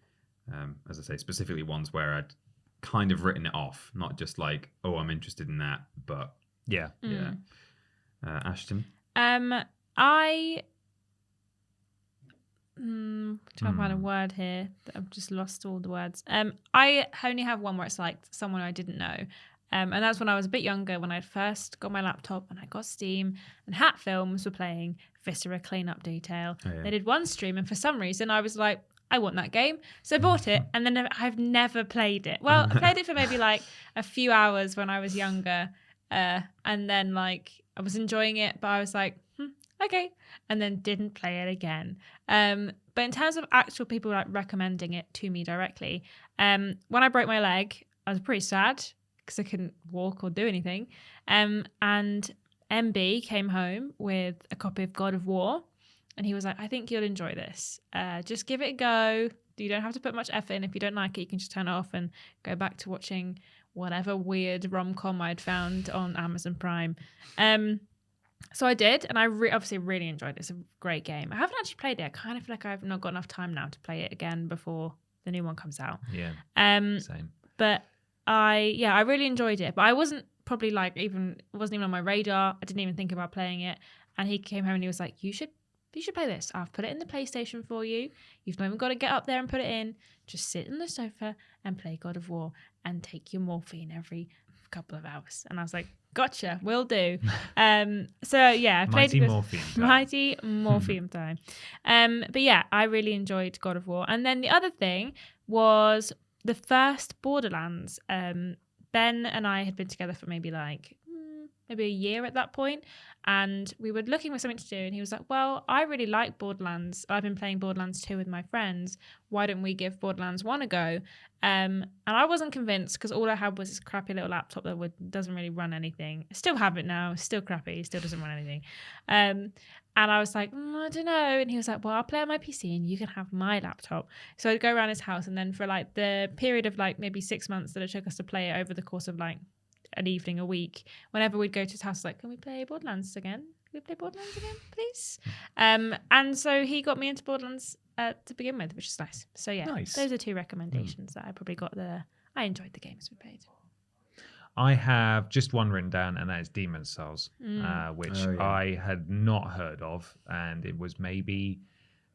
As I say, specifically ones where I'd kind of written it off, not just like, oh, I'm interested in that, but yeah. Ashton? I trying to find a word here. I've just lost all the words. I only have one where it's like someone I didn't know. And that's when I was a bit younger, when I first got my laptop and I got Steam, and Hat Films were playing Viscera Cleanup Detail. Oh, yeah. They did one stream, and for some reason I was like, I want that game. So I bought it, and then I've never played it. Well, I played it for maybe like a few hours when I was younger, and then like I was enjoying it, but I was like, okay, and then didn't play it again. But in terms of actual people like recommending it to me directly, when I broke my leg, I was pretty sad because I couldn't walk or do anything. And MB came home with a copy of God of War, and he was like, I think you'll enjoy this. Just give it a go. You don't have to put much effort in. If you don't like it, you can just turn it off and go back to watching whatever weird rom-com I'd found on Amazon Prime. So I did, and I obviously really enjoyed it. It's a great game. I haven't actually played it. I kind of feel like I've not got enough time now to play it again before the new one comes out. Yeah. Same. But I really enjoyed it. But I wasn't probably it wasn't even on my radar. I didn't even think about playing it. And he came home and he was like, you should play this. I've put it in the PlayStation for you. You've not even got to get up there and put it in. Just sit on the sofa and play God of War and take your morphine every couple of hours. And I was like, gotcha, will do. So yeah, I played Mighty Morphium time. But yeah, I really enjoyed God of War. And then the other thing was the first Borderlands. Ben and I had been together for maybe a year at that point, and we were looking for something to do, and he was like, well, I really like Borderlands. I've been playing Borderlands 2 with my friends. Why don't we give Borderlands 1 a go? And I wasn't convinced because all I had was this crappy little laptop that doesn't really run anything. I still have it now. It's still crappy. It still doesn't run anything. And I was like, I don't know. And he was like, well, I'll play on my PC and you can have my laptop. So I'd go around his house, and then for the period of maybe 6 months that it took us to play it over the course of an evening a week, whenever we'd go to his house, can we play Borderlands again? Can we play Borderlands again, please? And so he got me into Borderlands to begin with, which is nice. So yeah, Those are two recommendations that I probably got there. I enjoyed the games we played. I have just one written down, and that is Demon's Souls, which I had not heard of, and it was maybe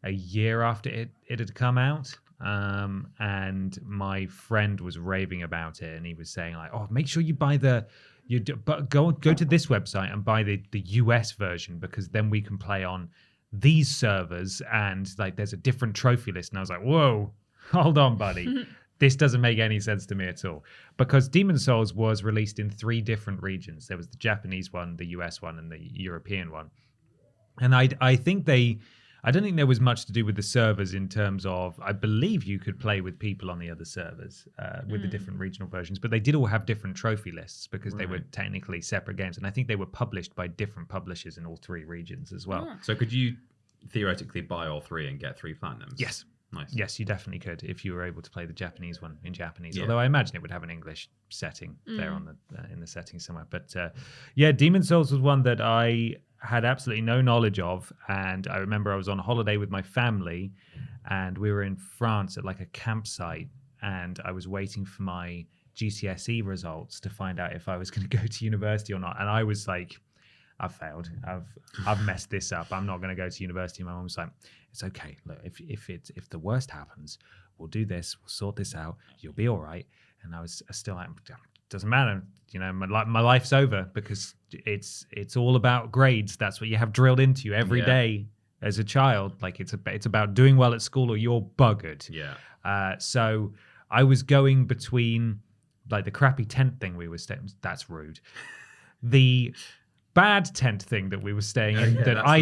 a year after it had come out. And my friend was raving about it, and he was saying make sure you buy go to this website and buy the US version, because then we can play on these servers, and there's a different trophy list. And I was like, whoa, hold on, buddy. This doesn't make any sense to me at all, because Demon's Souls was released in 3 different regions. There was the Japanese one, the US one, and the European one. And I don't think there was much to do with the servers in terms of, I believe you could play with people on the other servers with the different regional versions, but they did all have different trophy lists because they were technically separate games. And I think they were published by different publishers in all 3 regions as well. So could you theoretically buy all 3 and get 3 platinums? Yes. Nice. Yes, you definitely could if you were able to play the Japanese one in Japanese. Yeah. Although I imagine it would have an English setting there on in the settings somewhere. But Demon's Souls was one that I had absolutely no knowledge of, and I remember I was on holiday with my family, and we were in France at a campsite, and I was waiting for my GCSE results to find out if I was going to go to university or not. And I was like, I've failed. I've messed this up. I'm not going to go to university. My mum was like, it's okay. Look, if the worst happens, we'll do this. We'll sort this out. You'll be all right. And I was still like, doesn't matter. My life's over, because it's all about grades. That's what you have drilled into you every day as a child. It's about doing well at school or you're buggered. Yeah. So I was going between the crappy tent thing we were staying. That's rude. The bad tent thing that we were staying in I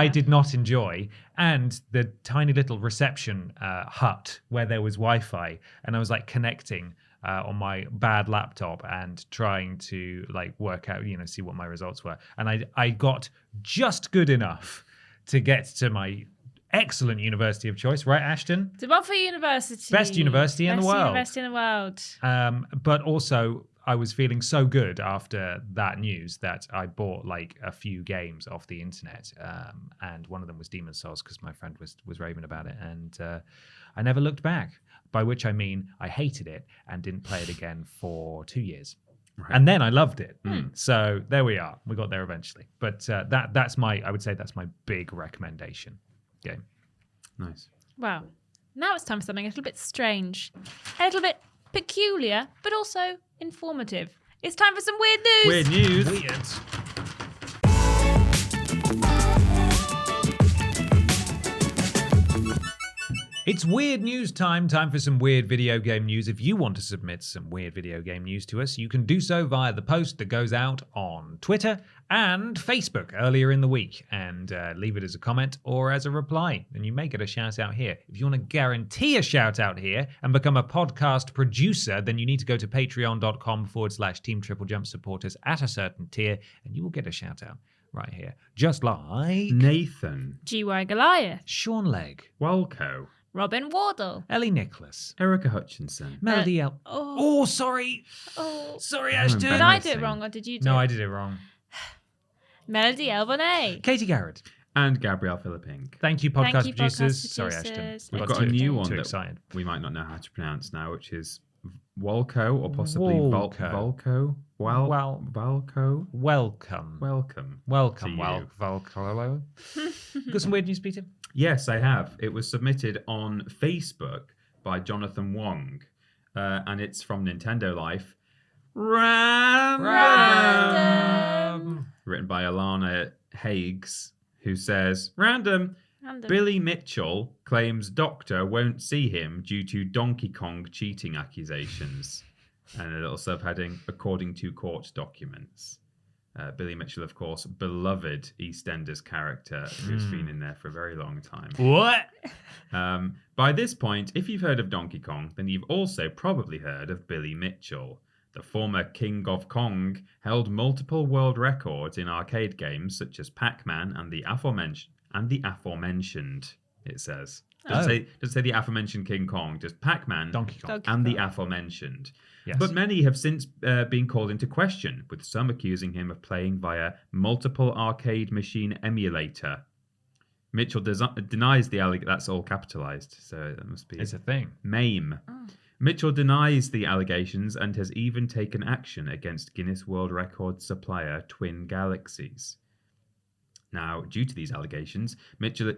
did not enjoy, and the tiny little reception hut where there was Wi-Fi, and I was connecting on my bad laptop and trying to work out, see what my results were. And I got just good enough to get to my excellent university of choice, right, Ashton? DeMontfort University. Best university in the world. University in the world. But also, I was feeling so good after that news that I bought a few games off the internet, and one of them was Demon's Souls because my friend was raving about it, and I never looked back. By which I mean I hated it and didn't play it again for 2 years, and then I loved it. So there we are. We got there eventually. But that's my big recommendation game. Nice. Wow. Now it's time for something a little bit strange, a little bit peculiar, but also informative. It's time for some weird news. Weird news. Weird. It's weird news time for some weird video game news. If you want to submit some weird video game news to us, you can do so via the post that goes out on Twitter and Facebook earlier in the week, and leave it as a comment or as a reply, and you may get a shout out here. If you want to guarantee a shout out here and become a podcast producer, then you need to go to patreon.com/Team TripleJump supporters at a certain tier, and you will get a shout out right here. Just like Nathan, GY Goliath, Sean Legg, Walco, Robin Wardle, Ellie Nicholas, Erica Hutchinson, Melody L. Sorry. Oh, Sorry, Ashton. Did I do it wrong or did you do No, it? I did it wrong. Melody Elbonet. Katie Garrett. And Gabrielle Philippink. Thank you, podcast Thank you, producers. podcast Sorry, producers. Ashton. We've got a new one too that excited. we might not know how to pronounce now, which is Volko or possibly Volko. Volko. Volko. Welcome. Welcome. to you. Volko. Got some weird news, Peter? Yes, I have. It was submitted on Facebook by Jonathan Wong, and it's from Nintendo Life. Random. Written by Alana Higgs, who says, Random. Billy Mitchell claims doctor won't see him due to Donkey Kong cheating accusations. And a little subheading, according to court documents. Billy Mitchell, of course, beloved EastEnders character who's been in there for a very long time. What? By this point, if you've heard of Donkey Kong, then you've also probably heard of Billy Mitchell. The former King of Kong held multiple world records in arcade games such as Pac-Man and the aforementioned, it says. Doesn't say the aforementioned King Kong, just Pac-Man, Donkey Kong. and the aforementioned. Yes. But many have since been called into question, with some accusing him of playing via multiple arcade machine emulator. Mitchell denies the that's all capitalized, so that must be It's a thing. MAME. Oh. Mitchell denies the allegations and has even taken action against Guinness World Records supplier Twin Galaxies. Now, due to these allegations, Mitchell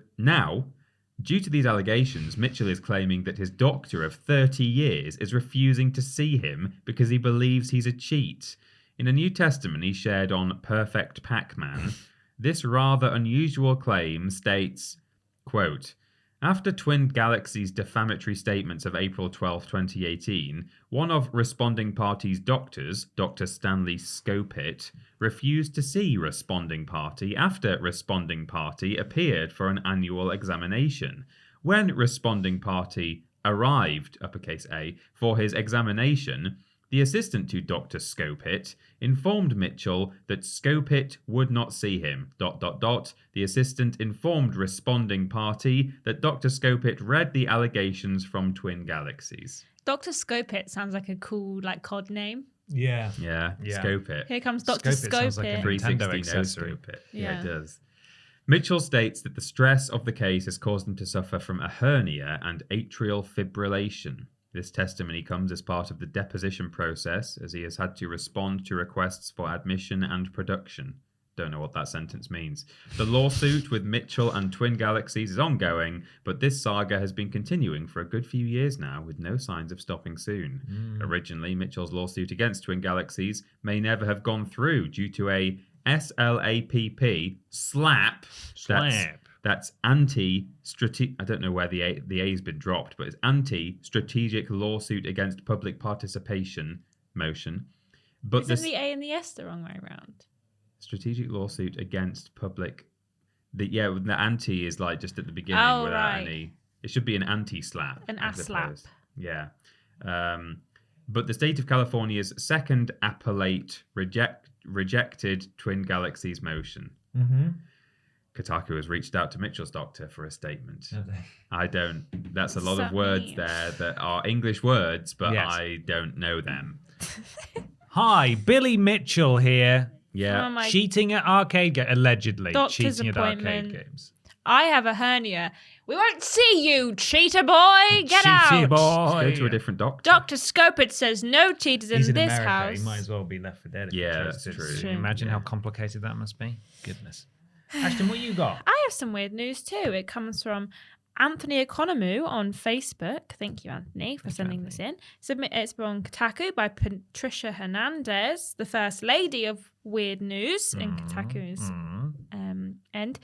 is claiming that his doctor of 30 years is refusing to see him because he believes he's a cheat. In a new testimony shared on Perfect Pac-Man, this rather unusual claim states, quote, after Twin Galaxies' defamatory statements of April 12, 2018, one of responding party's doctors, Dr. Stanley Scopit, refused to see responding party after responding party appeared for an annual examination. When responding party arrived, uppercase A, for his examination, the assistant to Dr. Scopit informed Mitchell that Scopit would not see him. ... The assistant informed responding party that Dr. Scopit read the allegations from Twin Galaxies. Dr. Scopit sounds like a cool cod name. Yeah. Yeah, Scopit. Here comes Dr. Scopit sounds like a Scopit. 360 Nintendo accessory. Scopit. Yeah, it Yeah. does. Mitchell states that the stress of the case has caused him to suffer from a hernia and atrial fibrillation. This testimony comes as part of the deposition process, as he has had to respond to requests for admission and production. Don't know what that sentence means. The lawsuit with Mitchell and Twin Galaxies is ongoing, but this saga has been continuing for a good few years now, with no signs of stopping soon. Originally, Mitchell's lawsuit against Twin Galaxies may never have gone through due to a SLAPP slap. That's anti-strategic. I don't know where the A's been dropped, but it's anti-strategic lawsuit against public participation motion. But Isn't the A and the S the wrong way around? Strategic lawsuit against public. The anti is just at the beginning without right. any. It should be an anti-slap. An ass-slap. Yeah. But the state of California's second appellate rejected Twin Galaxies motion. Mm-hmm. Kotaku has reached out to Mitchell's doctor for a statement. Okay. I don't. That's a lot What's of that words mean? there that are English words, but Yes. I don't know them. Hi, Billy Mitchell here. Yeah. Oh my- Cheating at arcade games. Allegedly Doctor's cheating at arcade appointment. games. I have a hernia. We won't see you, cheater boy. Get Cheaty out. boy. Go to a different doctor. Dr. Scopit says no cheaters He's in in this America. house. He might as well be left for dead. If Yeah, he that's chose to. true. Can you imagine Yeah. how complicated that must be? Goodness. Ashton, what you got? I have some weird news too. It comes from Anthony Economou on Facebook. Thank you, Anthony, for sending this in. It's on Kotaku by Patricia Hernandez, the first lady of weird news in Kotaku's end.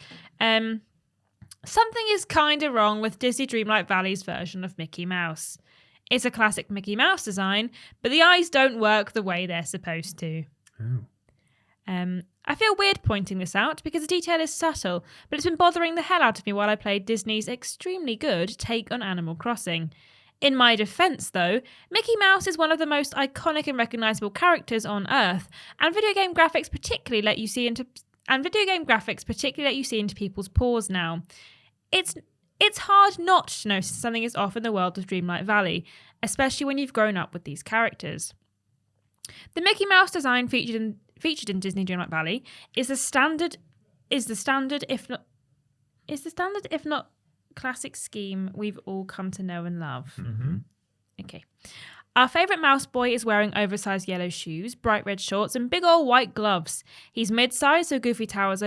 Something is kind of wrong with Disney Dreamlight Valley's version of Mickey Mouse. It's a classic Mickey Mouse design, but the eyes don't work the way they're supposed to. Oh. I feel weird pointing this out because the detail is subtle, but it's been bothering the hell out of me while I played Disney's extremely good take on Animal Crossing. In my defense, though, Mickey Mouse is one of the most iconic and recognizable characters on Earth, and video game graphics particularly let you see into people's paws now. It's hard not to notice something is off in the world of Dreamlight Valley, especially when you've grown up with these characters. The Mickey Mouse design featured featured in Disney Dreamlight Valley is the standard if not classic scheme we've all come to know and love. Mm-hmm. Okay. Our favourite mouse boy is wearing oversized yellow shoes, bright red shorts, and big old white gloves. He's mid-sized, so Goofy towers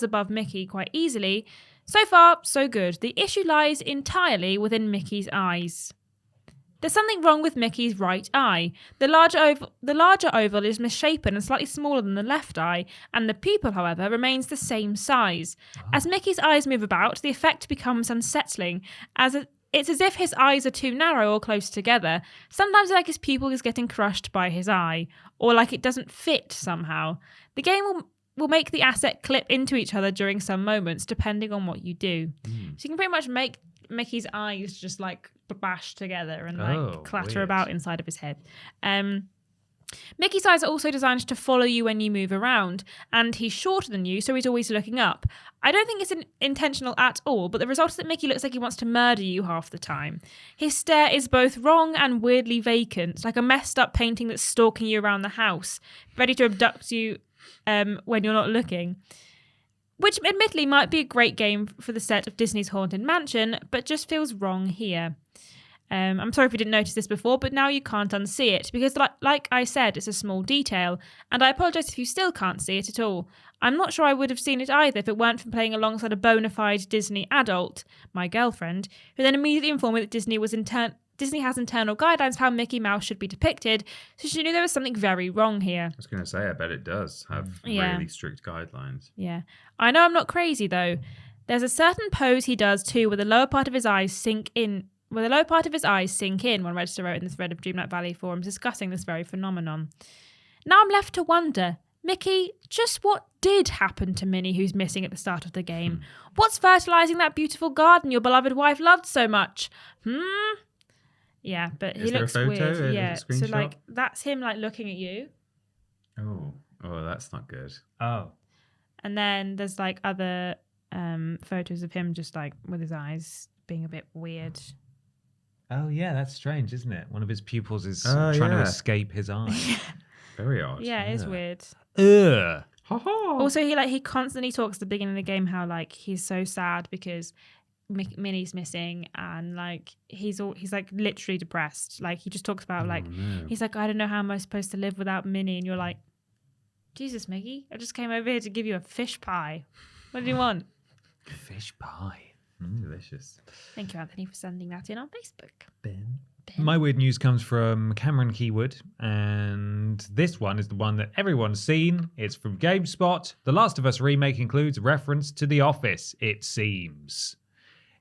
above Mickey quite easily. So far, so good. The issue lies entirely within Mickey's eyes. There's something wrong with Mickey's right eye. The larger oval is misshapen and slightly smaller than the left eye, and the pupil, however, remains the same size. As Mickey's eyes move about, the effect becomes unsettling, it's as if his eyes are too narrow or close together. Sometimes like his pupil is getting crushed by his eye, or like it doesn't fit somehow. The game will make the asset clip into each other during some moments, depending on what you do. So you can pretty much make Mickey's eyes just like bash together and like clatter about inside of his head. Mickey's eyes are also designed to follow you when you move around, and he's shorter than you, so he's always looking up. I don't think it's intentional at all, but the result is that Mickey looks like he wants to murder you half the time. His stare is both wrong and weirdly vacant, like a messed up painting that's stalking you around the house, ready to abduct you when you're not looking. Which admittedly might be a great game for the set of Disney's Haunted Mansion, but just feels wrong here. I'm sorry if you didn't notice this before, but now you can't unsee it, because like I said, it's a small detail, and I apologise if you still can't see it at all. I'm not sure I would have seen it either if it weren't for playing alongside a bona fide Disney adult, my girlfriend, who then immediately informed me that Disney has internal guidelines for how Mickey Mouse should be depicted, so she knew there was something very wrong here. I was going to say, I bet it does have really strict guidelines. Yeah. I know I'm not crazy, though. There's a certain pose he does, too, where the lower part of his eyes sink in, one Register wrote in the thread of Dreamlight Valley forums discussing this very phenomenon. Now I'm left to wonder, Mickey, just what did happen to Minnie, who's missing at the start of the game? What's fertilising that beautiful garden your beloved wife loved so much? Yeah, but he looks weird. Yeah, so like that's him like looking at you. Oh, that's not good. Oh, and then there's like other photos of him just like with his eyes being a bit weird. Oh yeah, that's strange, isn't it? One of his pupils is trying to escape his eye. Very odd. Yeah, it is weird. Ugh. Also, he constantly talks at the beginning of the game how like he's so sad because Minnie's missing, and like he's like literally depressed. Like he just talks about he's like, I don't know how am I supposed to live without Minnie, and you're like, Jesus, Mickey, I just came over here to give you a fish pie. What do you want? Fish pie. Delicious. Thank you, Anthony, for sending that in on Facebook. Ben. My weird news comes from Cameron Keywood, and this one is the one that everyone's seen. It's from GameSpot. The Last of Us remake includes reference to The Office, it seems.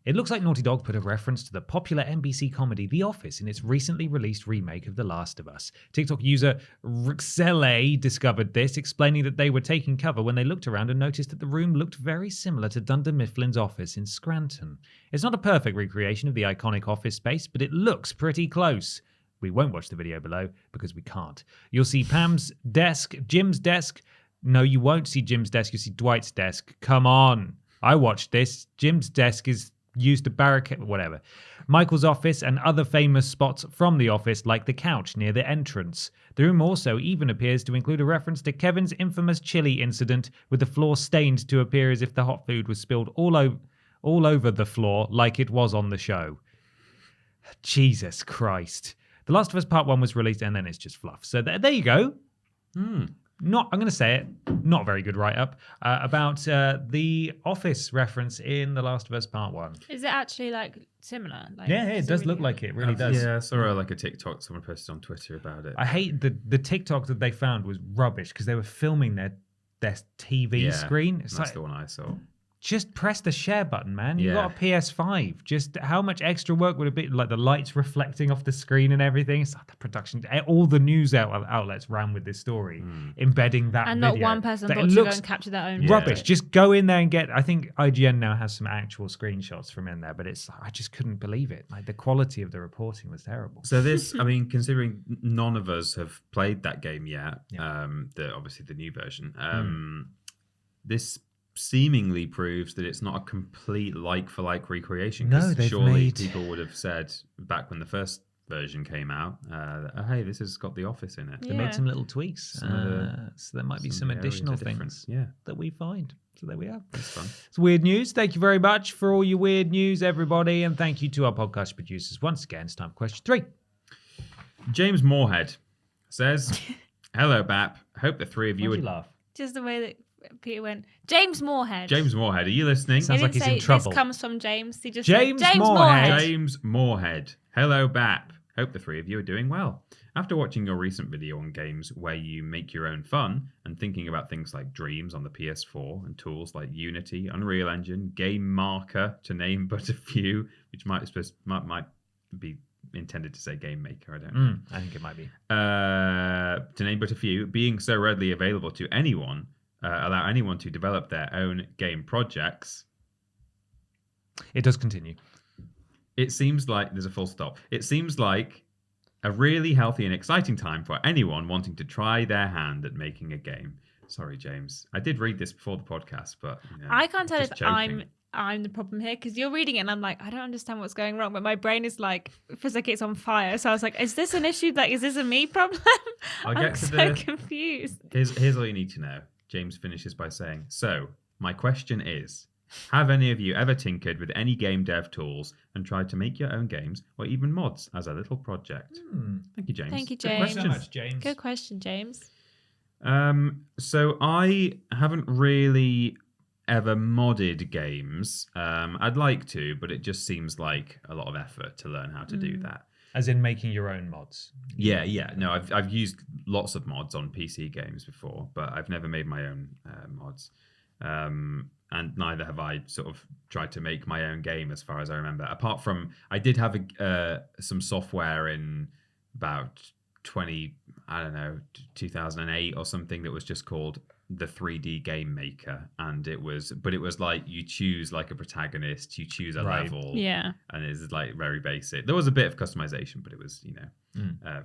It looks like Naughty Dog put a reference to the popular NBC comedy The Office in its recently released remake of The Last of Us. TikTok user Rixele discovered this, explaining that they were taking cover when they looked around and noticed that the room looked very similar to Dunder Mifflin's office in Scranton. It's not a perfect recreation of the iconic office space, but it looks pretty close. We won't watch the video below because we can't. You'll see Pam's desk, Jim's desk. No, you won't see Jim's desk. You'll see Dwight's desk. Come on. I watched this. Jim's desk is used to barricade, whatever. Michael's office and other famous spots from The Office, like the couch near the entrance. The room also even appears to include a reference to Kevin's infamous chili incident, with the floor stained to appear as if the hot food was spilled all over the floor like it was on the show. Jesus Christ. The Last of Us Part 1 was released and then it's just fluff. So there you go. I'm going to say it, not a very good write-up, about the Office reference in The Last of Us Part 1. Is it actually, like, similar? Like, yeah, it does look like it. It really does. Yeah, I saw like a TikTok someone posted on Twitter about it. I hate the TikTok that they found was rubbish because they were filming their TV screen. That's like the one I saw. Just press the share button, man. You got a PS5. Just how much extra work would it be? Like the lights reflecting off the screen and everything. It's like the production. All the news outlets ran with this story, embedding that and video. not one person thought to go and capture their own rubbish. Just go in there and get. I think IGN now has some actual screenshots from in there, but I just couldn't believe it. Like the quality of the reporting was terrible. So this, I mean, considering none of us have played that game yet, obviously the new version, this seemingly proves that it's not a complete like-for-like recreation. No, they've surely made... people would have said back when the first version came out, hey, this has got The Office in it. They made some little tweaks, so there might be some additional things that we find. So there we are. That's fun. It's weird news. Thank you very much for all your weird news, everybody, and thank you to our podcast producers once again. It's time for question 3. James Moorhead says, "Hello, Bap. Hope the three of you Why'd would you laugh. Just the way that Peter went, James Moorhead. James Moorhead, are you listening? Sounds like he's in trouble. This comes from James. He just James said, James Moorhead. Moorhead. James Moorhead. Hello, Bap. Hope the three of you are doing well. After watching your recent video on games where you make your own fun and thinking about things like Dreams on the PS4 and tools like Unity, Unreal Engine, Game Marker, to name but a few, which might be intended to say Game Maker, I don't know. I think it might be. To name but a few, being so readily available to anyone, allow anyone to develop their own game projects. It does continue. It seems like there's a full stop. It seems like a really healthy and exciting time for anyone wanting to try their hand at making a game. Sorry, James. I did read this before the podcast, but I can't tell if joking. I'm the problem here because you're reading it and I'm like, I don't understand what's going wrong, but my brain is like, it feels like it's on fire. So I was like, is this an issue? Like, is this a me problem? I'm so confused. Here's all you need to know. James finishes by saying, so my question is, have any of you ever tinkered with any game dev tools and tried to make your own games or even mods as a little project? Thank you, James. Thank you, Good James. question. So much, James. Good question, James. So I haven't really ever modded games. I'd like to, but it just seems like a lot of effort to learn how to do that. As in making your own mods. Yeah. No, I've used lots of mods on PC games before, but I've never made my own mods. And neither have I sort of tried to make my own game as far as I remember. Apart from, I did have some software in about 2008 or something that was just called the 3D Game Maker. And it was like you choose like a protagonist, you choose a level. Yeah. And it's like very basic. There was a bit of customization, but it was,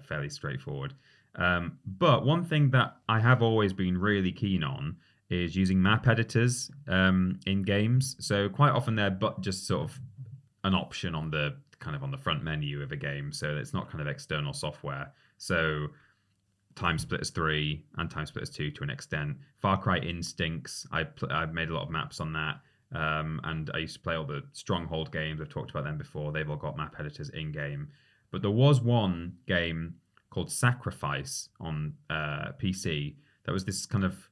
fairly straightforward. But one thing that I have always been really keen on is using map editors in games. So quite often they're just sort of an option on the front menu of a game. So it's not kind of external software. So Time Splitters 3 and Time Splitters 2 to an extent. Far Cry Instincts, I've made a lot of maps on that. And I used to play all the Stronghold games. I've talked about them before. They've all got map editors in-game. But there was one game called Sacrifice on PC that was this kind of...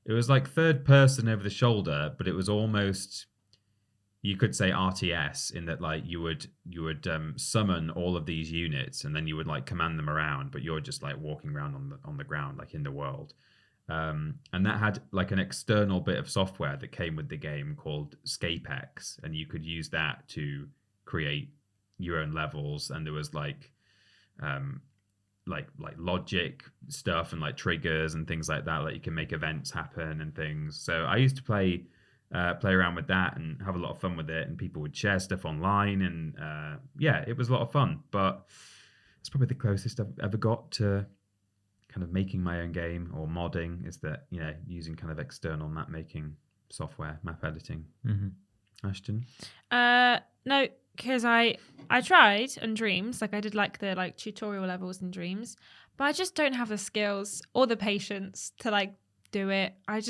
It was like third person over the shoulder, but it was almost, you could say RTS, in that like you would summon all of these units and then you would like command them around, but you're just like walking around on the ground, like in the world. And that had like an external bit of software that came with the game called Scapex, and you could use that to create your own levels. And there was like logic stuff and like triggers and things like that. Like you can make events happen and things. So I used to play around with that and have a lot of fun with it. And people would share stuff online, and it was a lot of fun. But it's probably the closest I've ever got to kind of making my own game or modding, is that using kind of external map making software, map editing. Ashton? No, because I tried on Dreams, like I did like the like tutorial levels in Dreams, but I just don't have the skills or the patience to like do it. I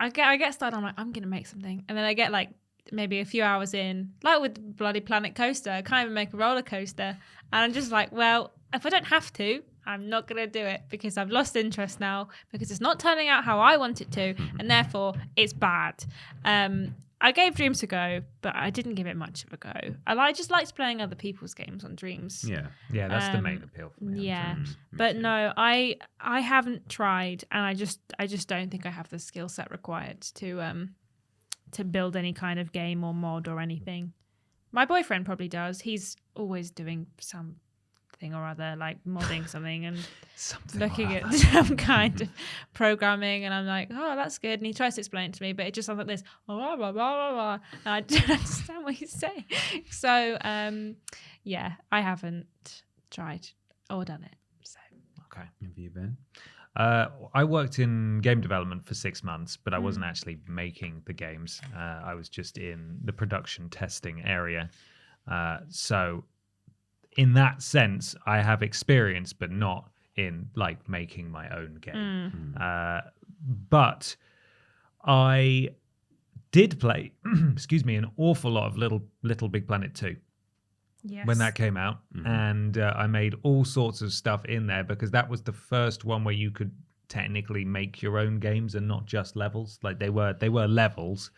get started, I'm like, I'm gonna make something, and then I get like maybe a few hours in, like with bloody Planet Coaster, I can't even make a roller coaster, and I'm just like, well, if I don't have to, I'm not gonna do it because I've lost interest now because it's not turning out how I want it to, and therefore it's bad. I gave Dreams a go, but I didn't give it much of a go. I just liked playing other people's games on Dreams. Yeah, that's the main appeal for me. Yeah, but no, I haven't tried, and I just don't think I have the skill set required to build any kind of game or mod or anything. My boyfriend probably does. He's always doing something or other, like modding something and looking at some kind of programming, and I'm like, oh, that's good. And he tries to explain it to me, but it just sounds like this, blah, blah, blah, blah, blah, and I don't understand what he's saying. So, I haven't tried or done it. So, okay. Have you been? I worked in game development for 6 months, but I wasn't actually making the games. I was just in the production testing area. So in that sense, I have experience, but not in like making my own game. But I did play, excuse me, an awful lot of Little Big Planet 2 when that came out. And I made all sorts of stuff in there because that was the first one where you could technically make your own games and not just levels. Like they were levels,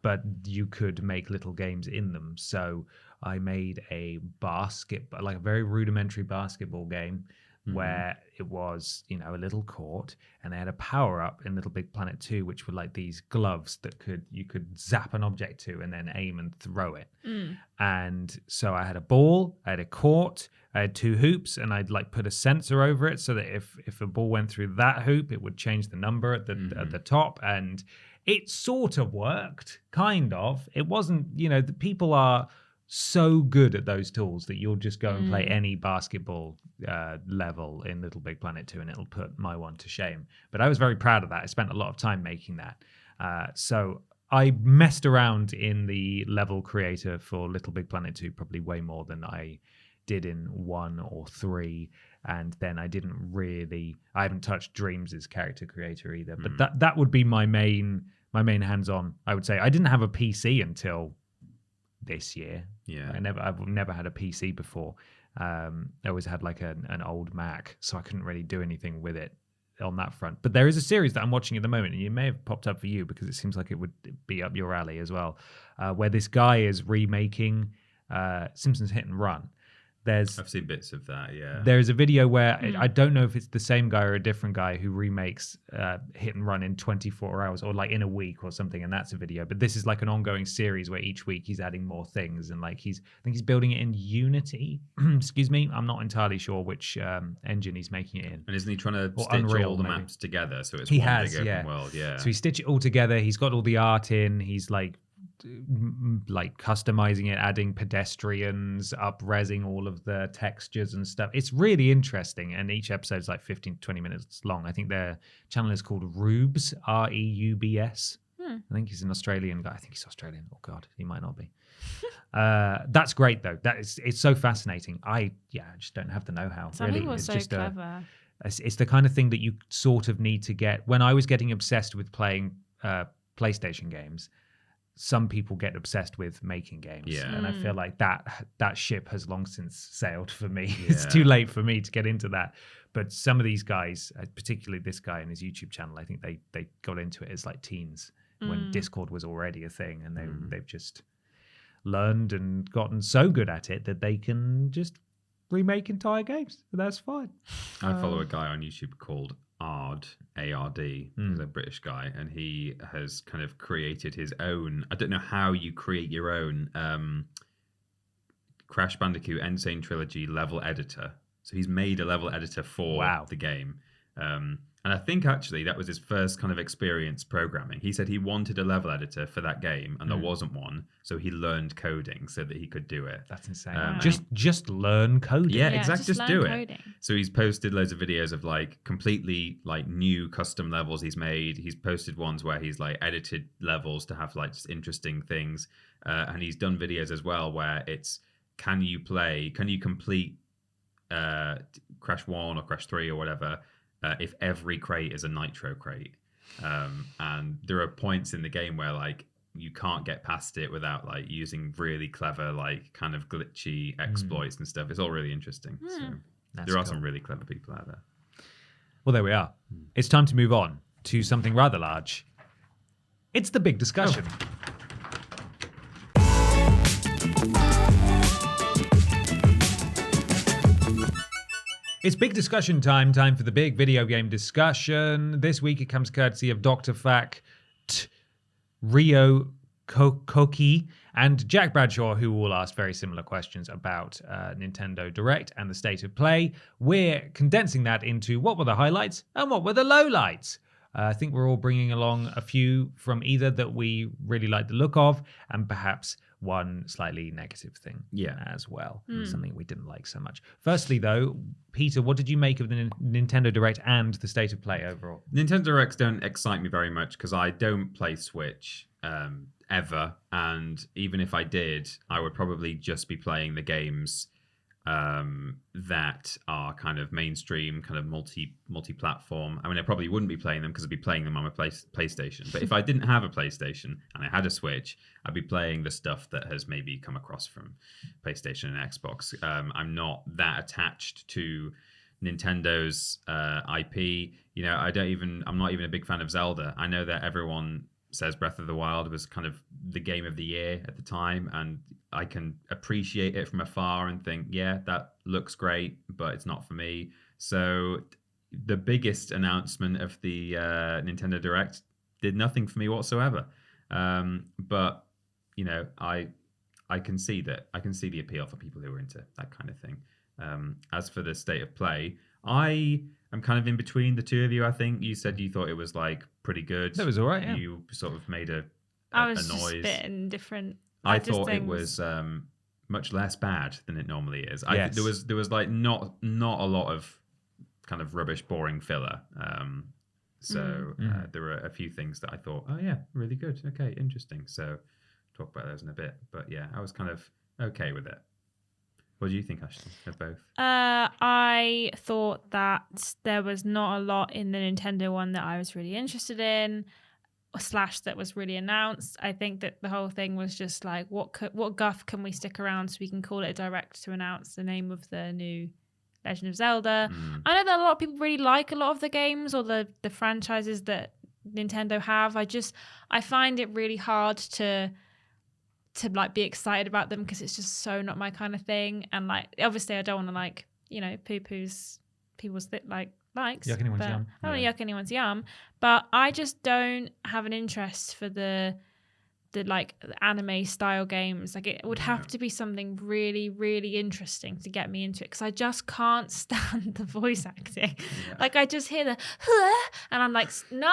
but you could make little games in them. So I made a very rudimentary basketball game where it was, a little court, and they had a power up in Little Big Planet 2, which were like these gloves that you could zap an object to and then aim and throw it. And so I had a ball, I had a court, I had 2 hoops, and I'd like put a sensor over it so that if a ball went through that hoop, it would change the number at the top. And it sort of worked, kind of. It wasn't, the people are so good at those tools that you'll just go and play any basketball level in Little Big Planet 2 and it'll put my one to shame. But I was very proud of that. I spent a lot of time making that. So I messed around in the level creator for Little Big Planet 2 probably way more than I did in 1 or 3. And then I haven't touched Dreams' character creator either. But that would be my main hands-on, I would say. I didn't have a PC until this year. I've never had a PC before. I always had like an old Mac, so I couldn't really do anything with it on that front. But there is a series that I'm watching at the moment, and it may have popped up for you because it seems like it would be up your alley as well, where this guy is remaking Simpsons Hit and Run. I've seen bits of that, yeah. There's a video where I don't know if it's the same guy or a different guy who remakes Hit and Run in 24 hours or like in a week or something, and that's a video. But this is like an ongoing series where each week he's adding more things, and like I think he's building it in Unity. Excuse me, I'm not entirely sure which engine he's making it in. And isn't he trying to stitch Unreal, all the maybe maps together so it's big open world? Yeah. So he stitched it all together. He's got all the art in. He's like customizing it, adding pedestrians, up-resing all of the textures and stuff. It's really interesting, and each episode's like 15 to 20 minutes long. I think their channel is called Rubes, Reubs. I think he's an Australian guy. I think he's Australian. Oh God, he might not be. That's great though. It's so fascinating. I just don't have the know-how. Some really. people are it's so just clever. It's the kind of thing that you sort of need to get. When I was getting obsessed with playing PlayStation games, some people get obsessed with making games, and I feel like that ship has long since sailed for me. It's too late for me to get into that. But some of these guys, particularly this guy and his YouTube channel, I think they got into it as like teens when Discord was already a thing, and they've just learned and gotten so good at it that they can just remake entire games. That's fine. I follow a guy on YouTube called Ard, A-R-D, he's a British guy, and he has kind of created his own, I don't know how you create your own Crash Bandicoot Insane Trilogy level editor. So he's made a level editor for the game. And I think actually that was his first kind of experience programming. He said he wanted a level editor for that game, and there wasn't one, so he learned coding so that he could do it. That's insane. Just learn coding. Yeah, exactly. Just do coding. it. So he's posted loads of videos of like completely like new custom levels he's made. He's posted ones where he's like edited levels to have like just interesting things, and he's done videos as well where it's can you complete Crash 1 or Crash 3 or whatever. If every crate is a nitro crate, and there are points in the game where like you can't get past it without like using really clever like kind of glitchy exploits and stuff. It's all really interesting. So there are some really clever people out there. Well, there we are. It's time to move on to something rather large. It's the big discussion. It's big discussion time for the big video game discussion. This week it comes courtesy of Dr. Fact, Rio Koki, and Jack Bradshaw, who all asked very similar questions about Nintendo Direct and the state of play. We're condensing that into what were the highlights and what were the lowlights. I think we're all bringing along a few from either that we really like the look of, and perhaps one slightly negative thing as well. Something we didn't like so much. Firstly, though, Peter, what did you make of the Nintendo Direct and the state of play overall? Nintendo Directs don't excite me very much because I don't play Switch ever. And even if I did, I would probably just be playing the games that are kind of mainstream, kind of multi-platform. I mean, I probably wouldn't be playing them because I'd be playing them on my PlayStation. But if I didn't have a PlayStation and I had a Switch, I'd be playing the stuff that has maybe come across from PlayStation and Xbox. I'm not that attached to Nintendo's IP. You know, I'm not even a big fan of Zelda. I know that everyone says Breath of the Wild was kind of the game of the year at the time, and I can appreciate it from afar and think, yeah, that looks great, but it's not for me. So the biggest announcement of the Nintendo Direct did nothing for me whatsoever. But you know, I can see the appeal for people who are into that kind of thing. As for the state of play, I'm kind of in between the two of you. I think you said you thought it was like pretty good. That was all right. Yeah. You sort of made a I was noise. just a bit indifferent. I thought it was much less bad than it normally is. Yes. There was like not a lot of kind of rubbish, boring filler. There were a few things that I thought, oh yeah, really good. Okay, interesting. So talk about those in a bit. But yeah, I was kind of okay with it. What do you think, Ashton, of both? I thought that there was not a lot in the Nintendo one that I was really interested in, / that was really announced. I think that the whole thing was just like, what guff can we stick around so we can call it a direct to announce the name of the new Legend of Zelda? I know that a lot of people really like a lot of the games or the franchises that Nintendo have. I find it really hard to like be excited about them because it's just so not my kind of thing. And like, obviously I don't want to like, you know, poo-poos people's likes. Yuck anyone's yum. I don't want to yuck anyone's yum, but I just don't have an interest for the like anime style games. Like, it would have to be something really, really interesting to get me into it, because I just can't stand the voice acting. Yeah. Like, I just hear the and I'm like, no,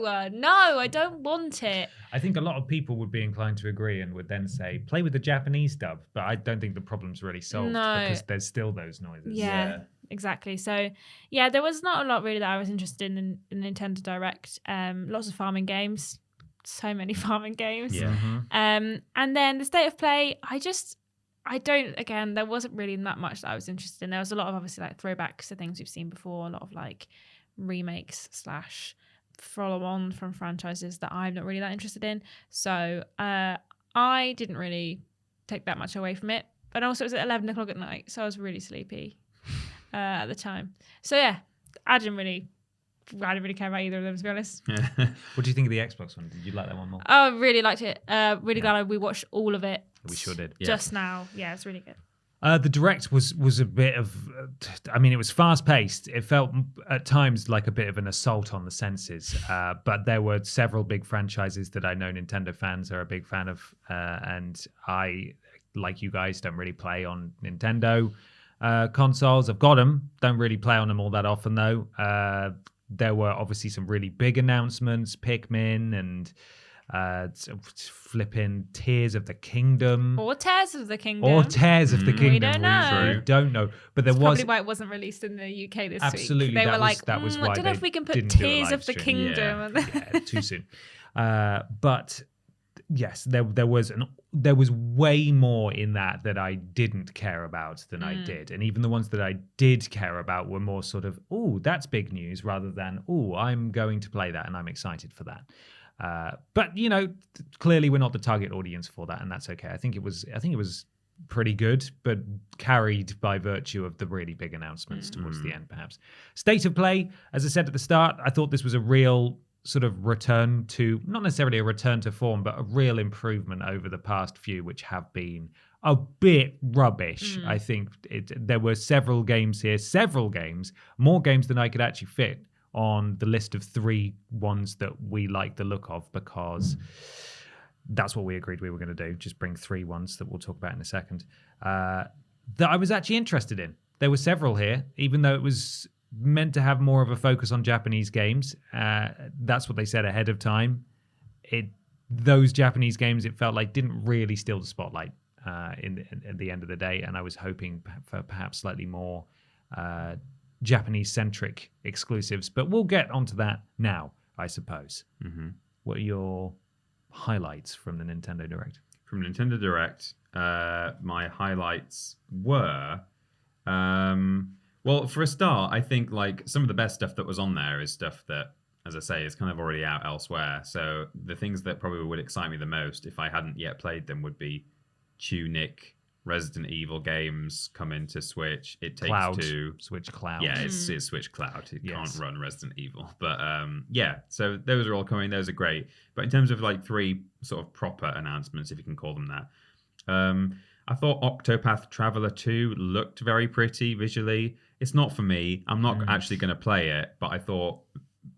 I don't want it. I think a lot of people would be inclined to agree and would then say, play with the Japanese dub. But I don't think the problem's really solved because there's still those noises. Yeah. Exactly. So, yeah, there was not a lot really that I was interested in Nintendo Direct. Lots of farming games. So many farming games. Yeah. And then the state of play, there wasn't really that much that I was interested in. There was a lot of obviously like throwbacks to things we've seen before, a lot of like remakes / follow on from franchises that I'm not really that interested in. So I didn't really take that much away from it. And also it was at 11 o'clock at night, so I was really sleepy at the time. So yeah, I didn't really care about either of them, to be honest. What do you think of the Xbox one? Did you like that one more? Oh, I really liked it. Glad we watched all of it. We sure did. Just now. Yeah, it's really good. The Direct was a bit of, I mean, it was fast paced. It felt at times like a bit of an assault on the senses. But there were several big franchises that I know Nintendo fans are a big fan of. And I, like you guys, don't really play on Nintendo consoles. I've got them. Don't really play on them all that often, though. There were obviously some really big announcements, Pikmin and flipping Tears of the Kingdom. Or Tears of the Kingdom. We don't know. We don't know. But there That's was... probably why it wasn't released in the UK this Absolutely, week. They were like, that was why I don't know if we can put didn't Tears of the Kingdom. Yeah, too soon. But yes, there was way more in that I didn't care about than I did. And even the ones that I did care about were more sort of, oh, that's big news, rather than, oh, I'm going to play that and I'm excited for that. But, you know, clearly we're not the target audience for that, and that's okay. I think it was pretty good, but carried by virtue of the really big announcements towards the end, perhaps. State of play, as I said at the start, I thought this was a real sort of return to, not necessarily a return to form, but a real improvement over the past few, which have been a bit rubbish. I think there were several games, more games than I could actually fit on the list of 3 ones that we like the look of, because that's what we agreed we were going to do, just bring 3 ones that we'll talk about in a second, that I was actually interested in. There were several here, even though it was meant to have more of a focus on Japanese games. That's what they said ahead of time. Those Japanese games, it felt like, didn't really steal the spotlight at the end of the day, and I was hoping for perhaps slightly more Japanese-centric exclusives, but we'll get onto that now, I suppose. What are your highlights from the Nintendo Direct? From Nintendo Direct, my highlights were Well, for a start, I think like some of the best stuff that was on there is stuff that, as I say, is kind of already out elsewhere. So the things that probably would excite me the most if I hadn't yet played them would be Tunic, Resident Evil games coming to Switch. It Takes Two. Switch Cloud. Yeah, it's Switch Cloud. It can't run Resident Evil. But yeah, so those are all coming. Those are great. But in terms of like 3 sort of proper announcements, if you can call them that, I thought Octopath Traveler 2 looked very pretty visually. It's not for me. I'm not actually going to play it, but I thought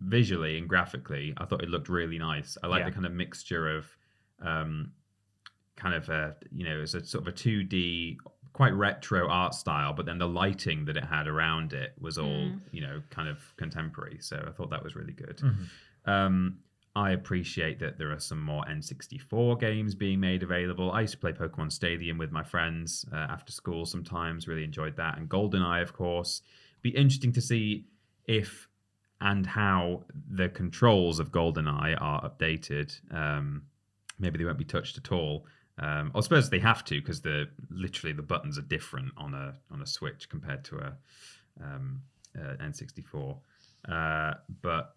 visually and graphically, I thought it looked really nice. I like the kind of mixture of kind of it's a sort of a 2D, quite retro art style, but then the lighting that it had around it was all kind of contemporary. So I thought that was really good. I appreciate that there are some more N64 games being made available. I used to play Pokemon Stadium with my friends after school sometimes. Really enjoyed that. And GoldenEye, of course. Be interesting to see if and how the controls of GoldenEye are updated. Maybe they won't be touched at all. I suppose they have to, because literally the buttons are different on a Switch compared to a N64. But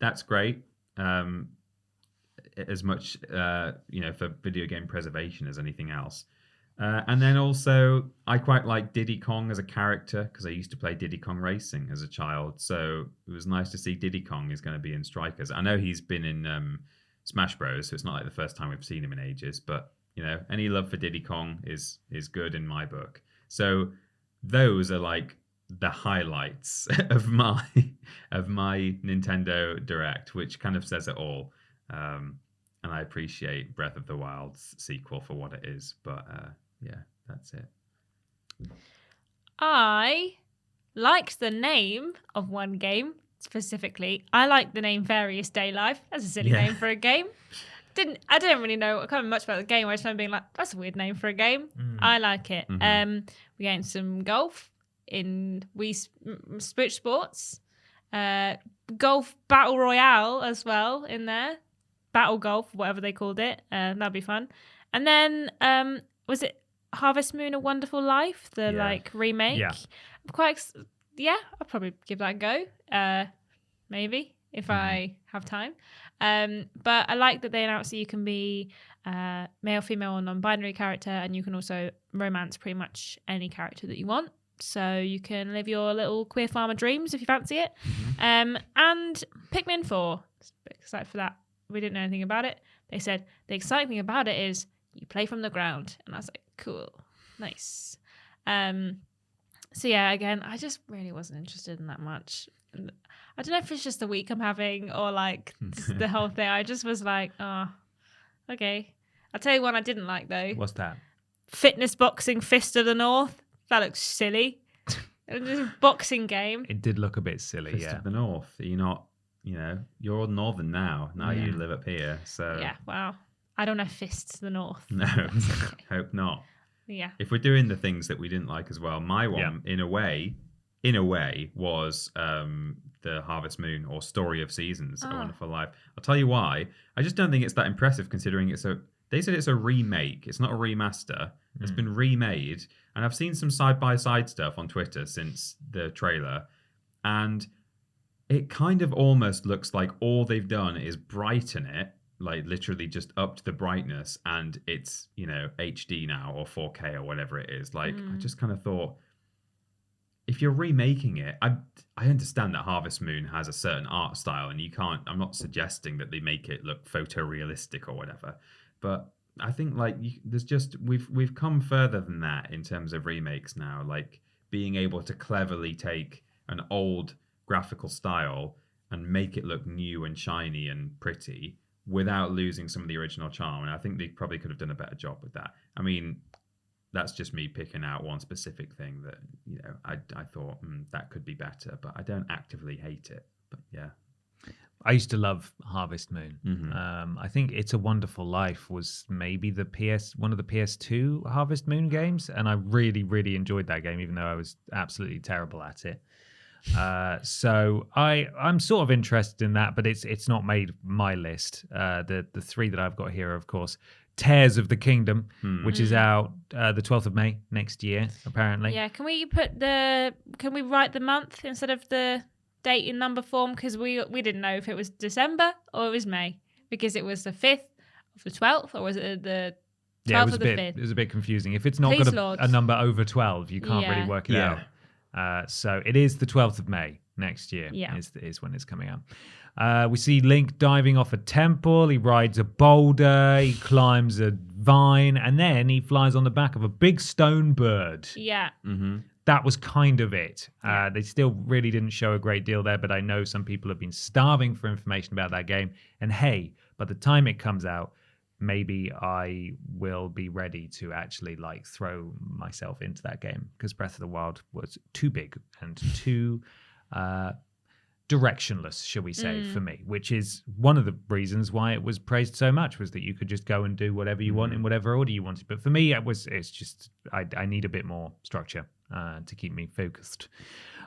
that's great. As much for video game preservation as anything else. And then also, I quite like Diddy Kong as a character, because I used to play Diddy Kong Racing as a child. So it was nice to see Diddy Kong is going to be in Strikers. I know he's been in Smash Bros, so it's not like the first time we've seen him in ages. But any love for Diddy Kong is good in my book. So those are like the highlights of my Nintendo Direct, which kind of says it all. And I appreciate Breath of the Wild's sequel for what it is. But yeah, that's it. I liked the name of one game specifically. I like the name Various Day Life. That's a silly name for a game. I didn't really know. I can't remember much about the game. I just remember being like, that's a weird name for a game. I like it. We're getting some golf in Switch Sports. Golf Battle Royale as well in there. Battle Golf, whatever they called it. That'd be fun. And then, was it Harvest Moon: A Wonderful Life? The remake? Yeah. I'm quite... I'll probably give that a go. Maybe, if I have time. But I like that they announced that you can be male, female, or non-binary character, and you can also romance pretty much any character that you want. So you can live your little queer farmer dreams if you fancy it. And Pikmin 4. Excited for that. We didn't know anything about it. They said the exciting thing about it is you play from the ground. And I was like, cool. Nice. So yeah, again, I just really wasn't interested in that much. I don't know if it's just the week I'm having or like the whole thing. I just was like, oh, okay. I'll tell you one I didn't like though. What's that? Fitness Boxing Fist of the North. That looks silly. It was a boxing game. It did look a bit silly, Fist of the North. You're not, you're all northern now. Now you live up here. So yeah, wow. I don't have fists to the north. No, hope not. Yeah. If we're doing the things that we didn't like as well, my one, in a way, was the Harvest Moon or Story of Seasons, A Wonderful Life. I'll tell you why. I just don't think it's that impressive considering they said it's a remake. It's not a remaster. It's been remade. And I've seen some side-by-side stuff on Twitter since the trailer. And it kind of almost looks like all they've done is brighten it, like literally just upped the brightness, and it's, HD now or 4K or whatever it is. Like, I just kind of thought, if you're remaking it, I understand that Harvest Moon has a certain art style, and I'm not suggesting that they make it look photorealistic or whatever, but I think we've come further than that in terms of remakes now, like being able to cleverly take an old graphical style and make it look new and shiny and pretty without losing some of the original charm. And I think they probably could have done a better job with that. I mean, that's just me picking out one specific thing that, I thought that could be better, but I don't actively hate it. But yeah. I used to love Harvest Moon. I think It's a Wonderful Life was maybe one of the PS2 Harvest Moon games, and I really, really enjoyed that game, even though I was absolutely terrible at it. So I'm sort of interested in that, but it's not made my list. The 3 that I've got here are, of course, Tears of the Kingdom, which is out the 12th of May next year, apparently. Yeah, can we write the month instead of the date in number form? Because we didn't know if it was December or it was May, because it was the 5th of the 12th, or was it the 12th of the 5th? It was a bit confusing. If it's not Please, got a number over 12, you can't really work it out. So it is the 12th of May next year is when it's coming out. We see Link diving off a temple. He rides a boulder. He climbs a vine. And then he flies on the back of a big stone bird. Yeah. Mm-hmm. That was kind of it. They still really didn't show a great deal there, but I know some people have been starving for information about that game. And hey, by the time it comes out, maybe I will be ready to actually like throw myself into that game, because Breath of the Wild was too big and too directionless, shall we say, for me, which is one of the reasons why it was praised so much, was that you could just go and do whatever you want in whatever order you wanted. But for me, it's just I need a bit more structure to keep me focused.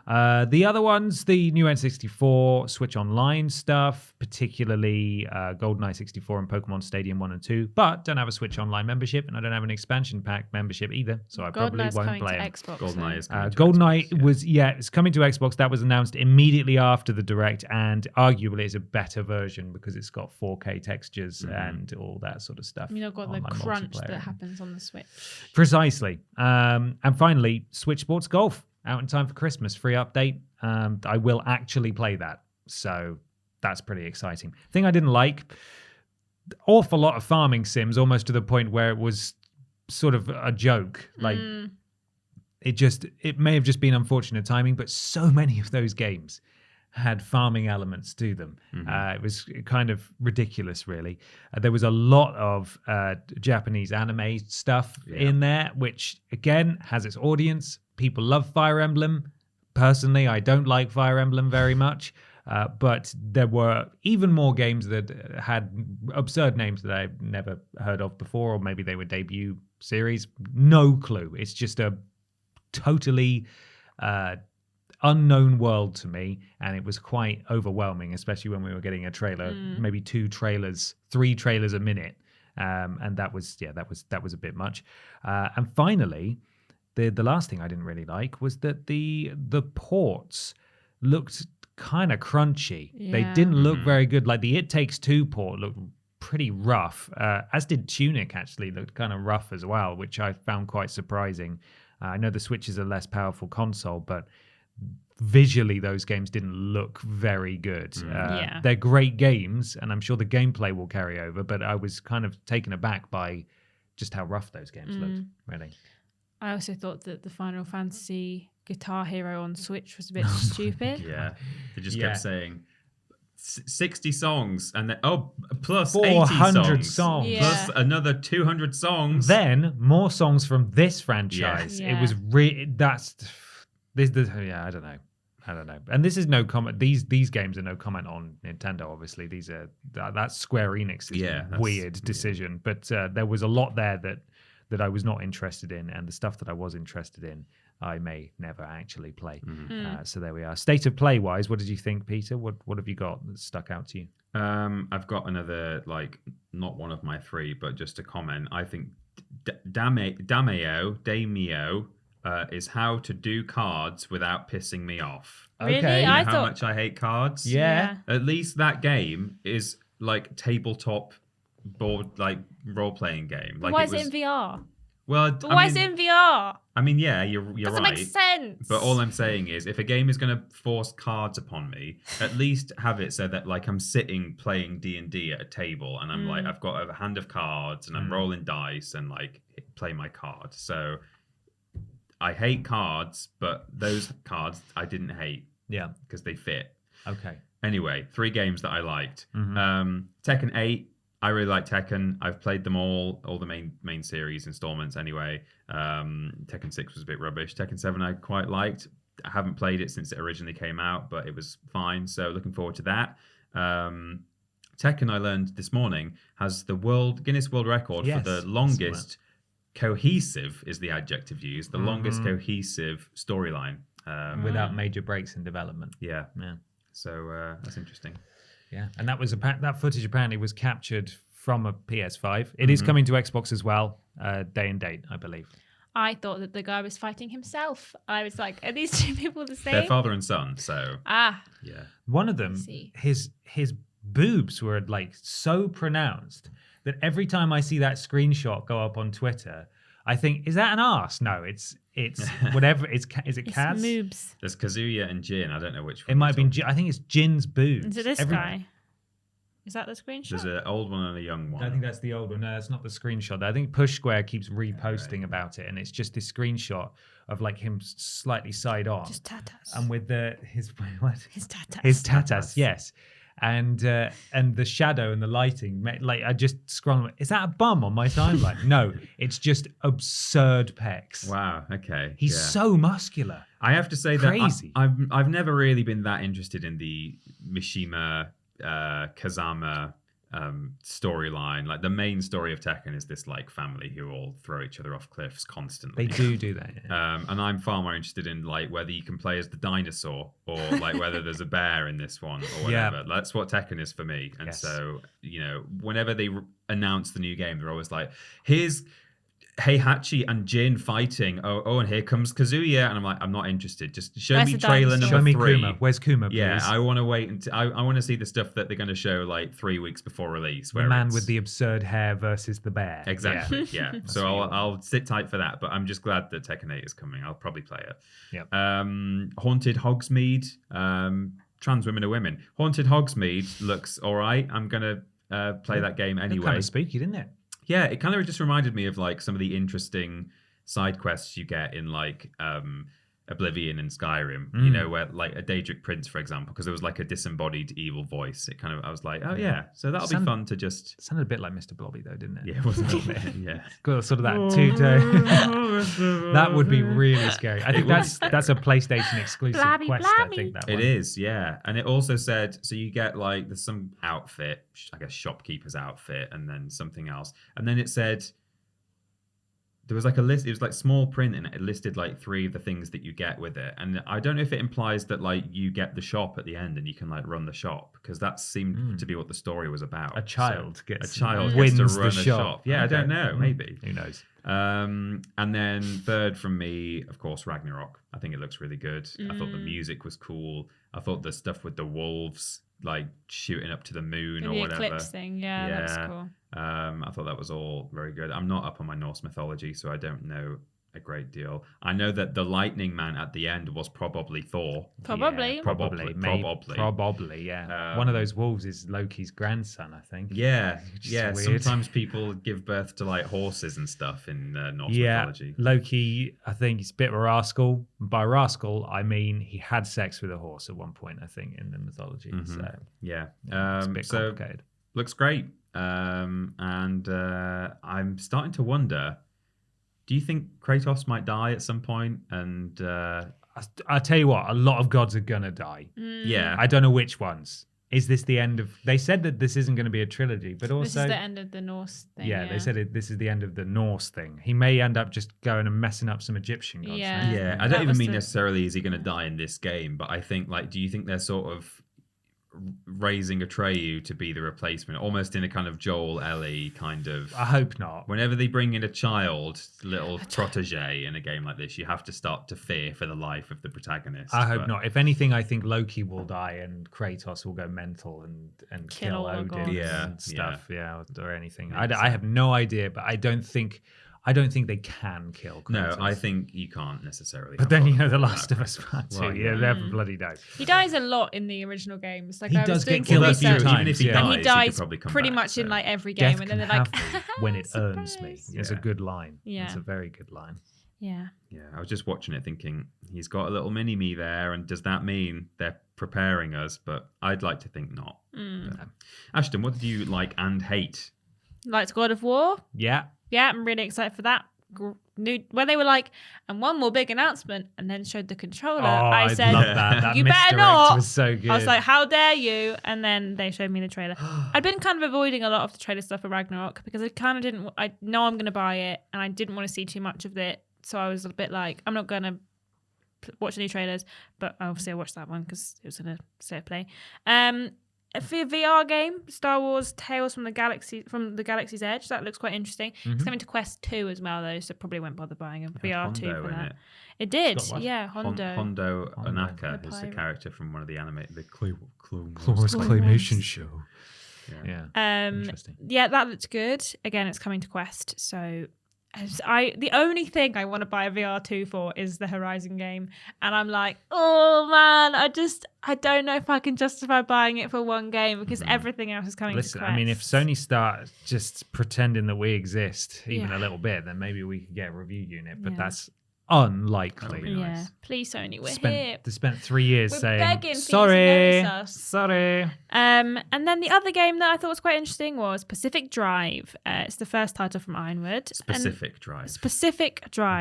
The other ones, the new N64 Switch Online stuff, particularly GoldenEye 64 and Pokemon Stadium 1 and 2, but don't have a Switch Online membership, and I don't have an expansion pack membership either, so I probably won't play it. GoldenEye is coming to GoldenEye Xbox, it's coming to Xbox. That was announced immediately after the Direct, and arguably it's a better version because it's got 4K textures and all that sort of stuff. You've not got the crunch that happens on the Switch. Precisely. And finally, Switch Sports Golf. Out in time for Christmas, free update. I will actually play that. So that's pretty exciting. Thing I didn't like, awful lot of farming sims, almost to the point where it was sort of a joke. Like it may have just been unfortunate timing, but so many of those games had farming elements to them. It was kind of ridiculous, really. There was a lot of Japanese anime stuff in there, which again has its audience. People love Fire Emblem. Personally, I don't like Fire Emblem very much, but there were even more games that had absurd names that I've never heard of before, or maybe they were debut series. No clue. It's just a totally unknown world to me, and it was quite overwhelming, especially when we were getting a trailer, maybe 3 trailers a minute, and that was a bit much. And finally, the last thing I didn't really like was that the ports looked kind of crunchy. They didn't look very good. Like the It Takes Two port looked pretty rough, as did Tunic actually looked kind of rough as well, which I found quite surprising. I know the Switch is a less powerful console, but visually those games didn't look very good. They're great games, and I'm sure the gameplay will carry over, but I was kind of taken aback by just how rough those games looked, really. I also thought that the Final Fantasy Guitar Hero on Switch was a bit stupid. Yeah, they just kept saying 60 songs, and then plus 400 80 songs. Plus another 200 songs. Then more songs from this franchise. Yeah. It was I don't know. And this is no comment. These games are no comment on Nintendo. Obviously, that's Square Enix's weird decision. But there was a lot there that I was not interested in, and the stuff that I was interested in, I may never actually play. So there we are. State of play wise, what did you think, Peter? What have you got that stuck out to you? I've got another, not one of my 3, but just a comment. I think Dameo is how to do cards without pissing me off. Really? Okay. I how thought much I hate cards. Yeah. At least that game is like tabletop board, like role-playing game. Like why is it in VR? Well, but why is it in VR? I mean, yeah, you're Doesn't right. make sense. But all I'm saying is, if a game is going to force cards upon me, at least have it so that I'm sitting playing D&D at a table, and I'm I've got a hand of cards, and I'm rolling dice, and play my card. So I hate cards, but those cards I didn't hate. Yeah, because they fit. Okay. Anyway, 3 games that I liked. Tekken 8. I really like Tekken. I've played them all the main series installments anyway. Tekken 6 was a bit rubbish. Tekken 7 I quite liked. I haven't played it since it originally came out, but it was fine. So looking forward to that. Tekken, I learned this morning, has the Guinness World Record for the longest cohesive, is the adjective used, the longest cohesive storyline. Without major breaks in development. Yeah. So that's interesting. Yeah, and that footage apparently was captured from a PS5. It is coming to Xbox as well, day and date, I believe. I thought that the guy was fighting himself. I was like, are these two people the same? They're father and son, so Ah, yeah. One of them, his boobs were like so pronounced that every time I see that screenshot go up on Twitter, I think, is that an arse? No, it's whatever. Is it Kaz? Moobs. There's Kazuya and Jin. I don't know which one. It might have been. I think it's Jin's boobs. Is it this guy? Is that the screenshot? There's an old one and a young one. I think that's the old one. No, that's not the screenshot. I think Push Square keeps reposting about it, and it's just this screenshot of like him slightly side on, just tatas, and with his tatas. His tatas, yes. And the shadow and the lighting, like I just scroll. Is that a bum on my timeline? No, it's just absurd pecs. Wow. Okay. He's so muscular. I have to say Crazy. that I've never really been that interested in the Mishima Kazama storyline. Like the main story of Tekken is this like family who all throw each other off cliffs constantly. They do that. Yeah. And I'm far more interested in like whether you can play as the dinosaur or like whether there's a bear in this one or whatever. That's what Tekken is for me. And so, you know, whenever they announce the new game, they're always like, here's Heihachi and Jin fighting. Oh, and here comes Kazuya. And I'm like, I'm not interested. Just show me trailer number 3. Show me Kuma. Where's Kuma, please? Yeah, I want to wait until I want to see the stuff that they're going to show like 3 weeks before release. The man with the absurd hair versus the bear. Exactly. Yeah. So I'll sit tight for that. But I'm just glad that Tekken 8 is coming. I'll probably play it. Yeah. Haunted Hogsmeade. Trans women are women. Haunted Hogsmeade looks all right. I'm gonna play that game anyway. Kind of spooky, didn't it? Yeah, it kind of just reminded me of like some of the interesting side quests you get in like Oblivion and Skyrim, you know, where like a Daedric Prince, for example, because there was like a disembodied evil voice. It kind of, I was like, oh yeah, so that'll be fun to just. It sounded a bit like Mr. Blobby though, didn't it? Yeah, it was a little bit. Yeah, got sort of that two-tone. That would be really scary. I think that's a PlayStation exclusive quest. I think that one. It is, yeah, and it also said so you get like there's some outfit, I guess shopkeeper's outfit, and then something else, and then it said. There was like a list, it was like small print and it listed like 3 of the things that you get with it. And I don't know if it implies that like you get the shop at the end and you can like run the shop because that seemed to be what the story was about. A child gets to run the a shop. Yeah, I don't know, maybe. Who knows? And then third from me, of course, Ragnarok. I think it looks really good. I thought the music was cool. I thought the stuff with the wolves like shooting up to the moon or whatever. The eclipse thing, that's cool. I thought that was all very good. I'm not up on my Norse mythology, so I don't know a great deal. I know that the lightning man at the end was probably Thor. Probably. Yeah, probably, yeah. One of those wolves is Loki's grandson, I think. Yeah, yeah. Sometimes people give birth to like horses and stuff in Norse mythology. Loki, I think he's a bit of a rascal. By rascal, I mean he had sex with a horse at one point, I think, in the mythology. So yeah, it's a bit complicated. Looks great. And I'm starting to wonder, do you think Kratos might die at some point? And I'll tell you what, a lot of gods are gonna die. Yeah. I don't know which ones. Is this the end of... They said that this isn't going to be a trilogy, but also... This is the end of the Norse thing. Yeah, they said this is the end of the Norse thing. He may end up just going and messing up some Egyptian gods. Yeah, I don't even mean necessarily is he going to die in this game, but I think, like, do you think they're sort of raising Atreyu to be the replacement, almost in a kind of Joel Ellie kind of... I hope not. Whenever they bring in a little protege in a game like this, you have to start to fear for the life of the protagonist. I hope not. If anything, I think Loki will die and Kratos will go mental and kill Odin and stuff, or anything. I have no idea, but I don't think they can kill Kratos. No, I think you can't necessarily. But then, The Last of Us Part 2. You never bloody know. He dies a lot in the original games. Like, he does get killed a few times. Even if he dies, and he dies pretty much in like every game. Death and then they're can like, have me when it earns me. It's a good line. Yeah. It's a very good line. Yeah. Yeah, I was just watching it thinking, he's got a little mini-me there, and does that mean they're preparing us? But I'd like to think not. Ashton, what did you like and hate? Liked God of War. Yeah. Yeah, I'm really excited for that. When they were like, and one more big announcement, and then showed the controller, I said, love that. You better not. Was so good. I was like, how dare you? And then they showed me the trailer. I'd been kind of avoiding a lot of the trailer stuff for Ragnarok because I kind of didn't. I know I'm going to buy it, and I didn't want to see too much of it. So I was a bit like, I'm not going to watch any trailers, but obviously I watched that one because it was in a state of play. a VR game, Star Wars Tales from the Galaxy's Edge. That looks quite interesting. It's coming to Quest 2 as well, though, so probably won't bother buying a VR 2 for that. It did, yeah. Hondo Onaka is the character from one of the the Clone Wars Claymation show. Yeah. Interesting. Yeah, that looks good. Again, it's coming to Quest, so the only thing I want to buy a VR 2 for is the Horizon game, and I'm like, oh man, I don't know if I can justify buying it for one game because everything else is coming to Quest. I mean, if Sony start just pretending that we exist even a little bit, then maybe we could get a review unit, but that's unlikely. Nice. Please, Sony, we're here. They spent 3 years we're saying, begging, sorry. And then the other game that I thought was quite interesting was Pacific Drive. It's the first title from Ironwood. Pacific Drive.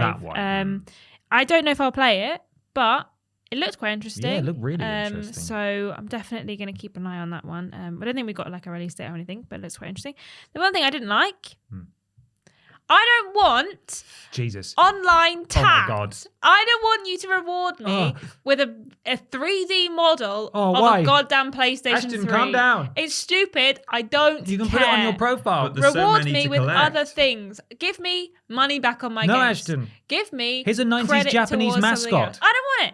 That one. I don't know if I'll play it, but it looked quite interesting. Yeah, it looked really interesting. So I'm definitely going to keep an eye on that one. I don't think we got like a release date or anything, but it looks quite interesting. The one thing I didn't like... I don't want online tax. Oh my God. I don't want you to reward me with a 3D model of a goddamn PlayStation Ashton, 3. calm down. It's stupid. I don't You can care. put it on your profile. Reward me with other things. Give me money back on my games. No, Ashton. Give me Here's a 90s Japanese mascot. I don't want it.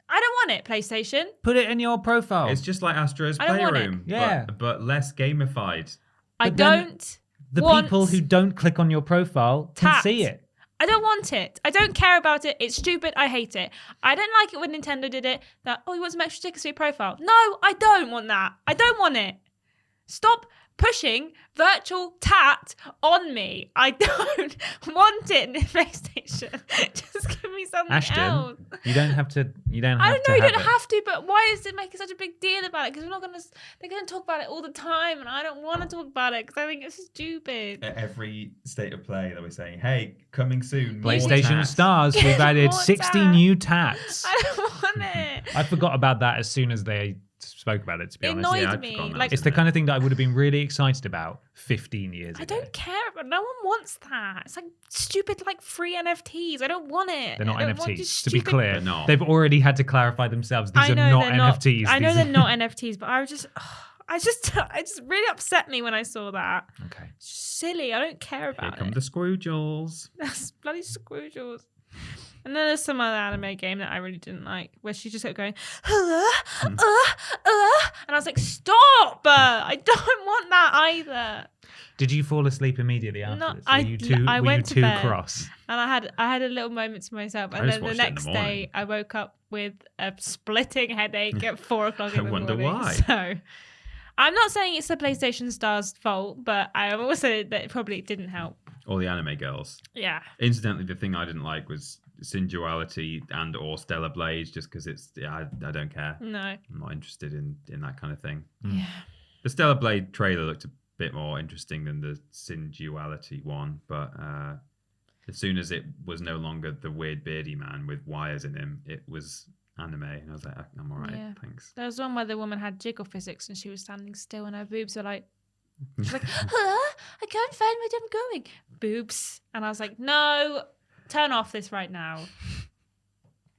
I don't want it, PlayStation. Put it in your profile. It's just like Astro's Playroom, but less gamified. The people who don't click on your profile can see it. I don't want it. I don't care about it. It's stupid. I hate it. I don't like it when Nintendo did it. That, you want some extra stickers for your profile. No, I don't want that. I don't want it. Stop pushing virtual tat on me. I don't want it in the PlayStation. Just give me something else. You don't have to. You don't have to. I don't know. You don't have to. But why is it making such a big deal about it? Because they're gonna talk about it all the time, and I don't want to talk about it because I think it's stupid. At every state of play, they were saying, "Hey, coming soon, PlayStation Stars. We've added 60 new tats." I don't want it. I forgot about that as soon as they spoke about it, to be honest. It annoyed me. Like, it's the kind of thing that I would have been really excited about 15 years ago. I don't care about. No one wants that. It's like stupid, like free NFTs. I don't want it. They're not NFTs. Stupid... To be clear, they've already had to clarify themselves. These are not NFTs. I know they're not NFTs, but I was just. It just really upset me when I saw that. Okay. It's silly. I don't care about it. Here come the Scroogles. That's bloody Scroogles. And then there's some other anime game that I really didn't like, where she just kept going, and I was like, stop! I don't want that either. Did you fall asleep immediately after this? I went to bed, cross? And I had a little moment to myself, and then the next day I woke up with a splitting headache at 4 o'clock in the morning. I wonder why. So I'm not saying it's the PlayStation Star's fault, but I am also that it probably didn't help. All the anime girls. Yeah. Incidentally, the thing I didn't like was Sinduality and or Stellar Blade, just because I don't care. No. I'm not interested in that kind of thing. Yeah. The Stellar Blade trailer looked a bit more interesting than the Sinduality one, but as soon as it was no longer the weird beardy man with wires in him, it was anime, and I was like, I'm all right, thanks. There was one where the woman had jiggle physics and she was standing still and her boobs were like, she's like, I can't find where I'm going. Boobs. And I was like, no, turn off this right now.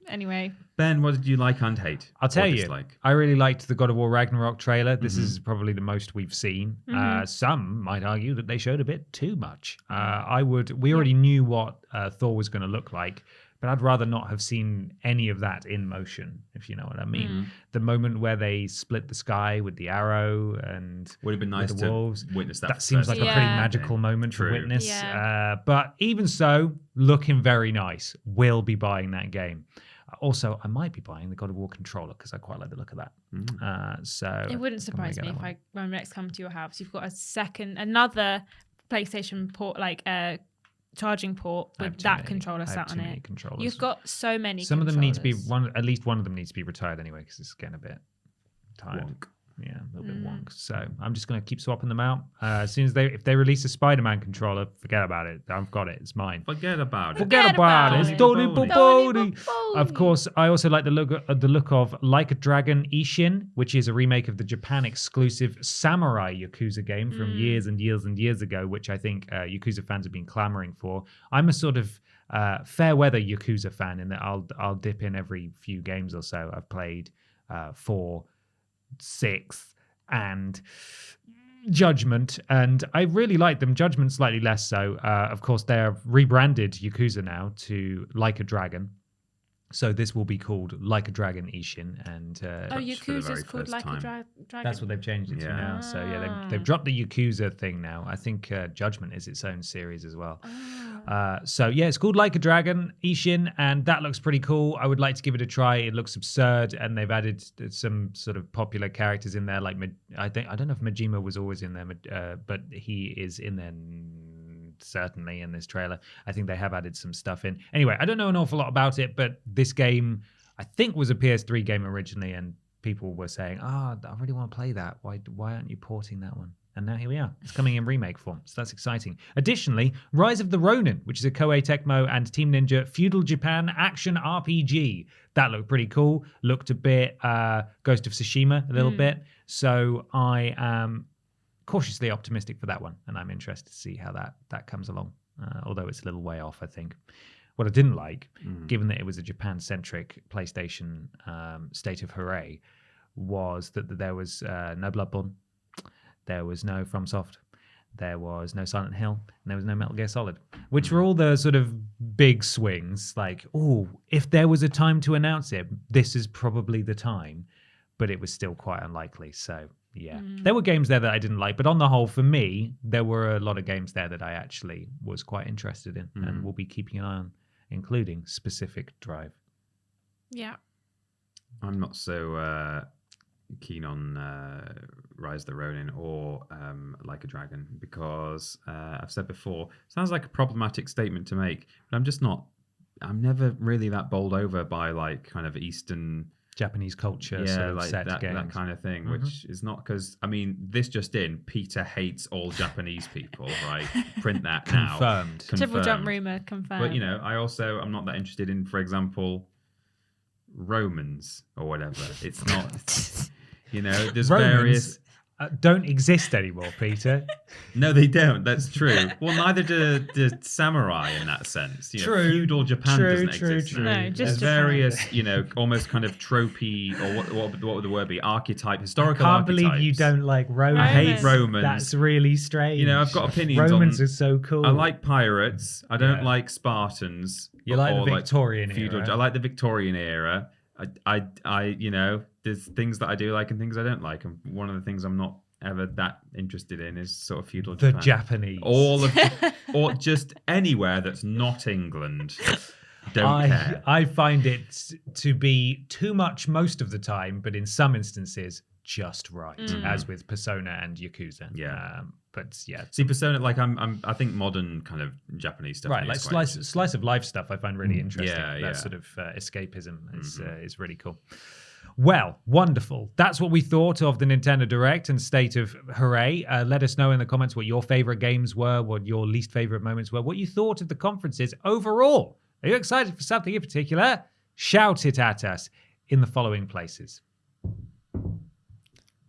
Anyway. Ben, what did you like and hate? I'll tell you. I really liked the God of War Ragnarok trailer. This is probably the most we've seen. Some might argue that they showed a bit too much. We already knew what Thor was going to look like, but I'd rather not have seen any of that in motion, if you know what I mean. The moment where they split the sky with the arrow and would have been nice the wolves, to witness that. That seems like a pretty magical moment to witness. But even so, looking very nice. Will be buying that game. Also, I might be buying the God of War controller because I quite like the look of that. So it wouldn't surprise me if when I next come to your house, you've got another PlayStation port, like charging port with that controller sat on it. You've got so many. Some of them need to be at least one of them needs to be retired anyway because it's getting a bit tired. Wonk. Yeah, a little bit wonk. So I'm just going to keep swapping them out. As soon as if they release a Spider-Man controller, forget about it. I've got it. It's mine. Forget about it. Forget about it. It's Tony Boboni. Of course, I also like the look of Like a Dragon Ishin, which is a remake of the Japan exclusive Samurai Yakuza game from years and years and years ago, which I think Yakuza fans have been clamoring for. I'm a sort of fair weather Yakuza fan in that I'll dip in every few games or so. I've played 4, 6, and Judgment, and I really like them. Judgment slightly less so. Of course, they're rebranded Yakuza now to Like a Dragon. So this will be called Like a Dragon Ishin, and Yakuza's called Like a Dragon. That's what they've changed it to now. So yeah, they've dropped the Yakuza thing now. I think Judgment is its own series as well. So yeah, it's called Like a Dragon Ishin, and that looks pretty cool. I would like to give it a try. It looks absurd, and they've added some sort of popular characters in there. Like I don't know if Majima was always in there, but he is in there. Certainly in this trailer. I think they have added some stuff in. Anyway, I don't know an awful lot about it, but this game, I think, was a PS3 game originally, and people were saying, I really want to play that. Why aren't you porting that one? And now here we are. It's coming in remake form, so that's exciting. Additionally, Rise of the Ronin, which is a Koei Tecmo and Team Ninja feudal Japan action RPG. That looked pretty cool. Looked a bit Ghost of Tsushima a little bit. So I am cautiously optimistic for that one, and I'm interested to see how that comes along, although it's a little way off, I think. What I didn't like, given that it was a Japan-centric PlayStation State of Hooray, was that there was no Bloodborne, there was no FromSoft, there was no Silent Hill, and there was no Metal Gear Solid, which were all the sort of big swings, like, if there was a time to announce it, this is probably the time, but it was still quite unlikely, so... Yeah, there were games there that I didn't like, but on the whole, for me, there were a lot of games there that I actually was quite interested in and will be keeping an eye on, including Specific Drive. Yeah. I'm not so keen on Rise of the Ronin or Like a Dragon because I've said before, sounds like a problematic statement to make, but I'm never really that bowled over by like kind of Eastern... Japanese culture, yeah, sort of like set that kind of thing, which is not because this just in, Peter hates all Japanese people, right? Print that now. Confirmed. TripleJump rumor confirmed. But I'm not that interested in, for example, Romans or whatever. It's not, there's Romans various. Don't exist anymore, Peter. No, they don't. That's true. Well, neither do the samurai in that sense. True. Feudal Japan doesn't exist. True. No, just There's various, almost kind of tropey, or what would the word be? Archetype, historical I can't archetypes. believe you don't like Romans. I hate Romans. That's really strange. I've got opinions Romans on... are so cool. I like pirates. I don't like Spartans. You like the Victorian era. I like the Victorian era. There's things that I do like and things I don't like. And one of the things I'm not ever that interested in is sort of feudal Japan. The Japanese. Or just anywhere that's not England. Don't care. I find it to be too much most of the time, but in some instances, just right, as with Persona and Yakuza. Yeah. But yeah. See, Persona, like I think modern kind of Japanese stuff. Right, like slice of life stuff I find really interesting. That sort of escapism is really cool. Well, wonderful. That's what we thought of the Nintendo Direct and State of Hooray. Let us know in the comments what your favorite games were, what your least favorite moments were, what you thought of the conferences overall. Are you excited for something in particular? Shout it at us in the following places.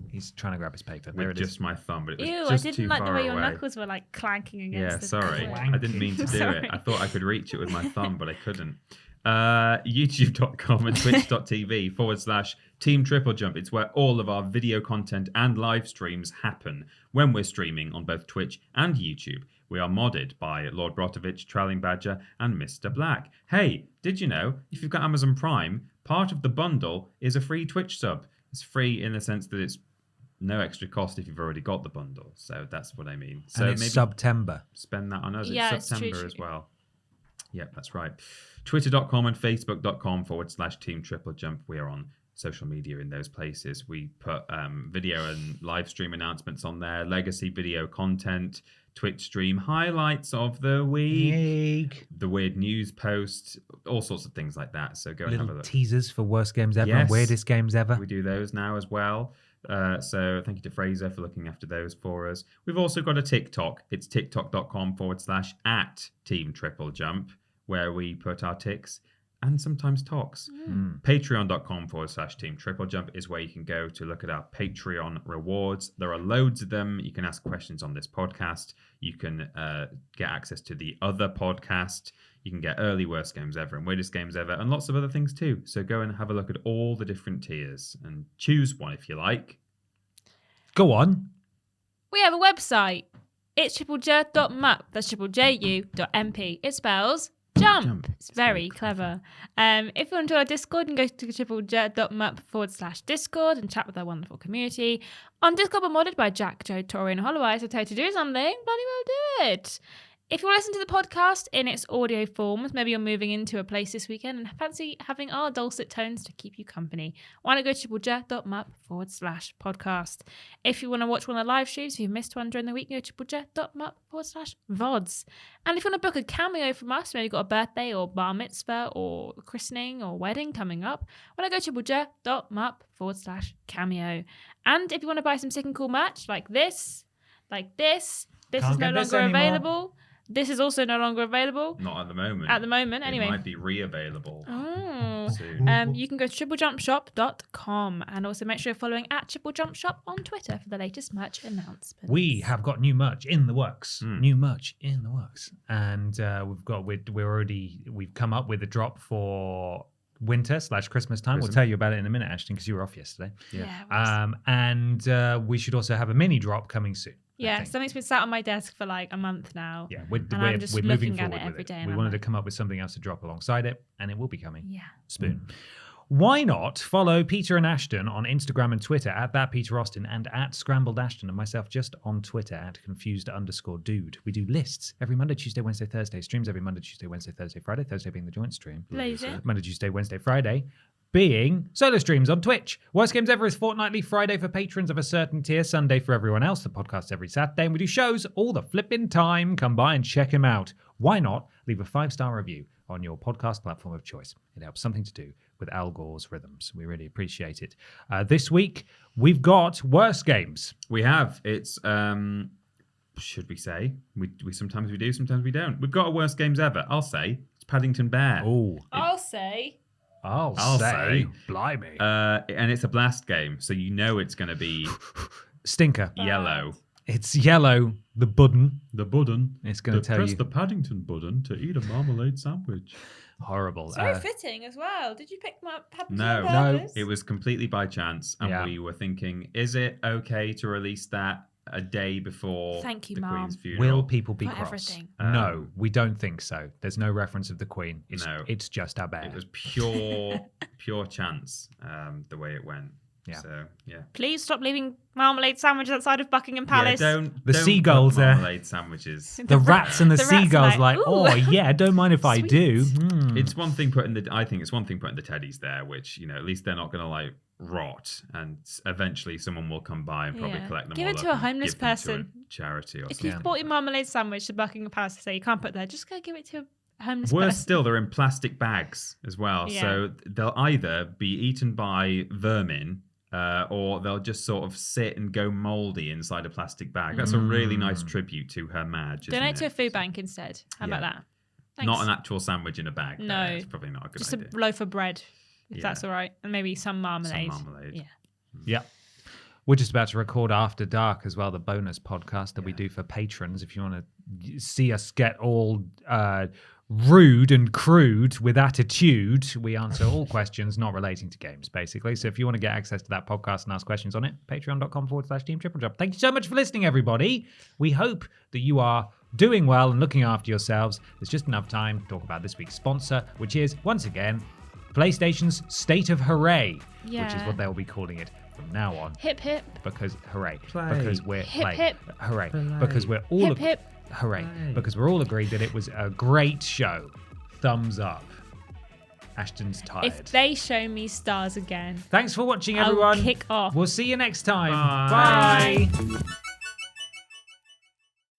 He's trying to grab his paper. There With it is. just my thumb, but it was Ew, just I too didn't like far the way your away. knuckles were like clanking against the sorry. clip. I didn't mean to do Sorry. it. I thought I could reach it with my thumb, but I couldn't. YouTube.com and twitch.tv/Team TripleJump. It's where all of our video content and live streams happen when we're streaming on both Twitch and YouTube. We are modded by Lord Brotovich, Trailing Badger, and Mr. Black. Hey, did you know, if you've got Amazon Prime, part of the bundle is a free Twitch sub. It's free in the sense that it's no extra cost if you've already got the bundle. So that's what I mean. So and it's maybe September. Spend that on us. Yeah, it's September true. as well. Yep, that's right. Twitter.com and Facebook.com/Team TripleJump. We are on social media in those places. We put video and live stream announcements on there, legacy video content, Twitch stream highlights of the week, the weird news posts, all sorts of things like that. So go and have a look. Teasers for worst games ever and weirdest games ever. We do those now as well. So thank you to Fraser for looking after those for us. We've also got a TikTok. It's tiktok.com/@Team TripleJump, where we put our ticks and sometimes talks. Patreon.com/Team TripleJump is where you can go to look at our Patreon rewards. There are loads of them. You can ask questions on this podcast. You can get access to the other podcast. You can get early worst games ever and weirdest games ever and lots of other things too. So go and have a look at all the different tiers and choose one if you like. Go on. We have a website. It's TripleJump.mp. That's TripleJU.mp. It spells jump. It's very clever. If you want to join our Discord, you can go to TripleJump.mp/Discord and chat with our wonderful community. On Discord, we're modded by Jack, Joe, Tori, and Holloway. So tell you to do something, bloody well do it. If you want to listen to the podcast in its audio forms, maybe you're moving into a place this weekend and fancy having our dulcet tones to keep you company, why not go to TripleJump.mp/podcast. If you want to watch one of the live streams, if you missed one during the week, go to TripleJump.mp/VODs. And if you want to book a cameo from us, maybe you've got a birthday or bar mitzvah or christening or wedding coming up, why not go to TripleJump.mp/cameo. And if you want to buy some sick and cool merch like this is no longer available. This is also no longer available. Not at the moment. At the moment, anyway. It might be re-available soon. You can go to TripleJumpShop.com and also make sure you're following at TripleJumpShop on Twitter for the latest merch announcements. We have got new merch in the works. New merch in the works, and we've come up with a drop for winter/Christmas time. We'll tell you about it in a minute, Ashton, because you were off yesterday. And we should also have a mini drop coming soon. Yeah, something's been sat on my desk for like a month now. Yeah, we're moving forward with it. We wanted to come up with something else to drop alongside it, and it will be coming soon. Why not follow Peter and Ashton on Instagram and Twitter at @PeterAustin and @ScrambledAshton, and myself just on Twitter at @confused_dude. We do lists every Monday, Tuesday, Wednesday, Thursday. Streams every Monday, Tuesday, Wednesday, Thursday, Friday. Thursday being the joint stream. Lazy. Monday, Tuesday, Wednesday, Friday being solo streams on Twitch. Worst Games Ever is fortnightly, Friday for patrons of a certain tier, Sunday for everyone else. The podcast's every Saturday, and we do shows all the flipping time. Come by and check him out. Why not leave a 5-star review on your podcast platform of choice? It helps something to do with Al Gore's rhythms. We really appreciate it. This week, we've got Worst Games. We have. It's, should we say? We sometimes we do, sometimes we don't. We've got a Worst Games Ever. I'll say it's Paddington Bear. Oh, I'll say. Blimey. And it's a blast game, so you know it's going to be stinker. Yellow. It's yellow. The button. It's going to tell you. Press the Paddington button to eat a marmalade sandwich. Horrible. It's very fitting as well. Did you pick them up? No. It was completely by chance, and we were thinking, is it okay to release that a day before the Mom. Queen's funeral? Will people be cross? No, we don't think so. There's no reference of the Queen. It's just our bear. It was pure chance, the way it went. Yeah. So, yeah. Please stop leaving marmalade sandwiches outside of Buckingham Palace. Yeah, don't seagulls put marmalade sandwiches. The rats and the seagulls like, oh yeah, don't mind if I do. It's one thing putting I think it's one thing putting the teddies there, which, you know, at least they're not going to like rot, and eventually someone will come by and probably collect them. Give all it to a homeless person. To a charity or if something. you've bought your marmalade sandwich to Buckingham Palace to say you can't put there, just go give it to a homeless person. Worse still, they're in plastic bags as well. Yeah. So they'll either be eaten by vermin, or they'll just sort of sit and go mouldy inside a plastic bag. That's a really nice tribute to Her Madge. Donate to a food bank instead. How about that? Thanks. Not an actual sandwich in a bag. No. It's probably not a good idea. Just a loaf of bread, if that's all right. And maybe some marmalade. Yeah. We're just about to record After Dark as well, the bonus podcast that we do for patrons. If you want to see us get all rude and crude with attitude, we answer all questions not relating to games, basically. So if you want to get access to that podcast and ask questions on it, patreon.com/Team TripleJump. Thank you so much for listening, everybody. We hope that you are doing well and looking after yourselves. There's just enough time to talk about this week's sponsor, which is, once again, PlayStation's State of Hooray, which is what they'll be calling it from now on. Hip hip. Because hooray. Play. Because we're hip hip. Hooray. Play. Because we're all hip hip. Hooray. Because we're all agreed that it was a great show. Thumbs up. Ashton's tired. If they show me stars again. Thanks for watching, everyone. I'll kick off. We'll see you next time. Bye. Bye.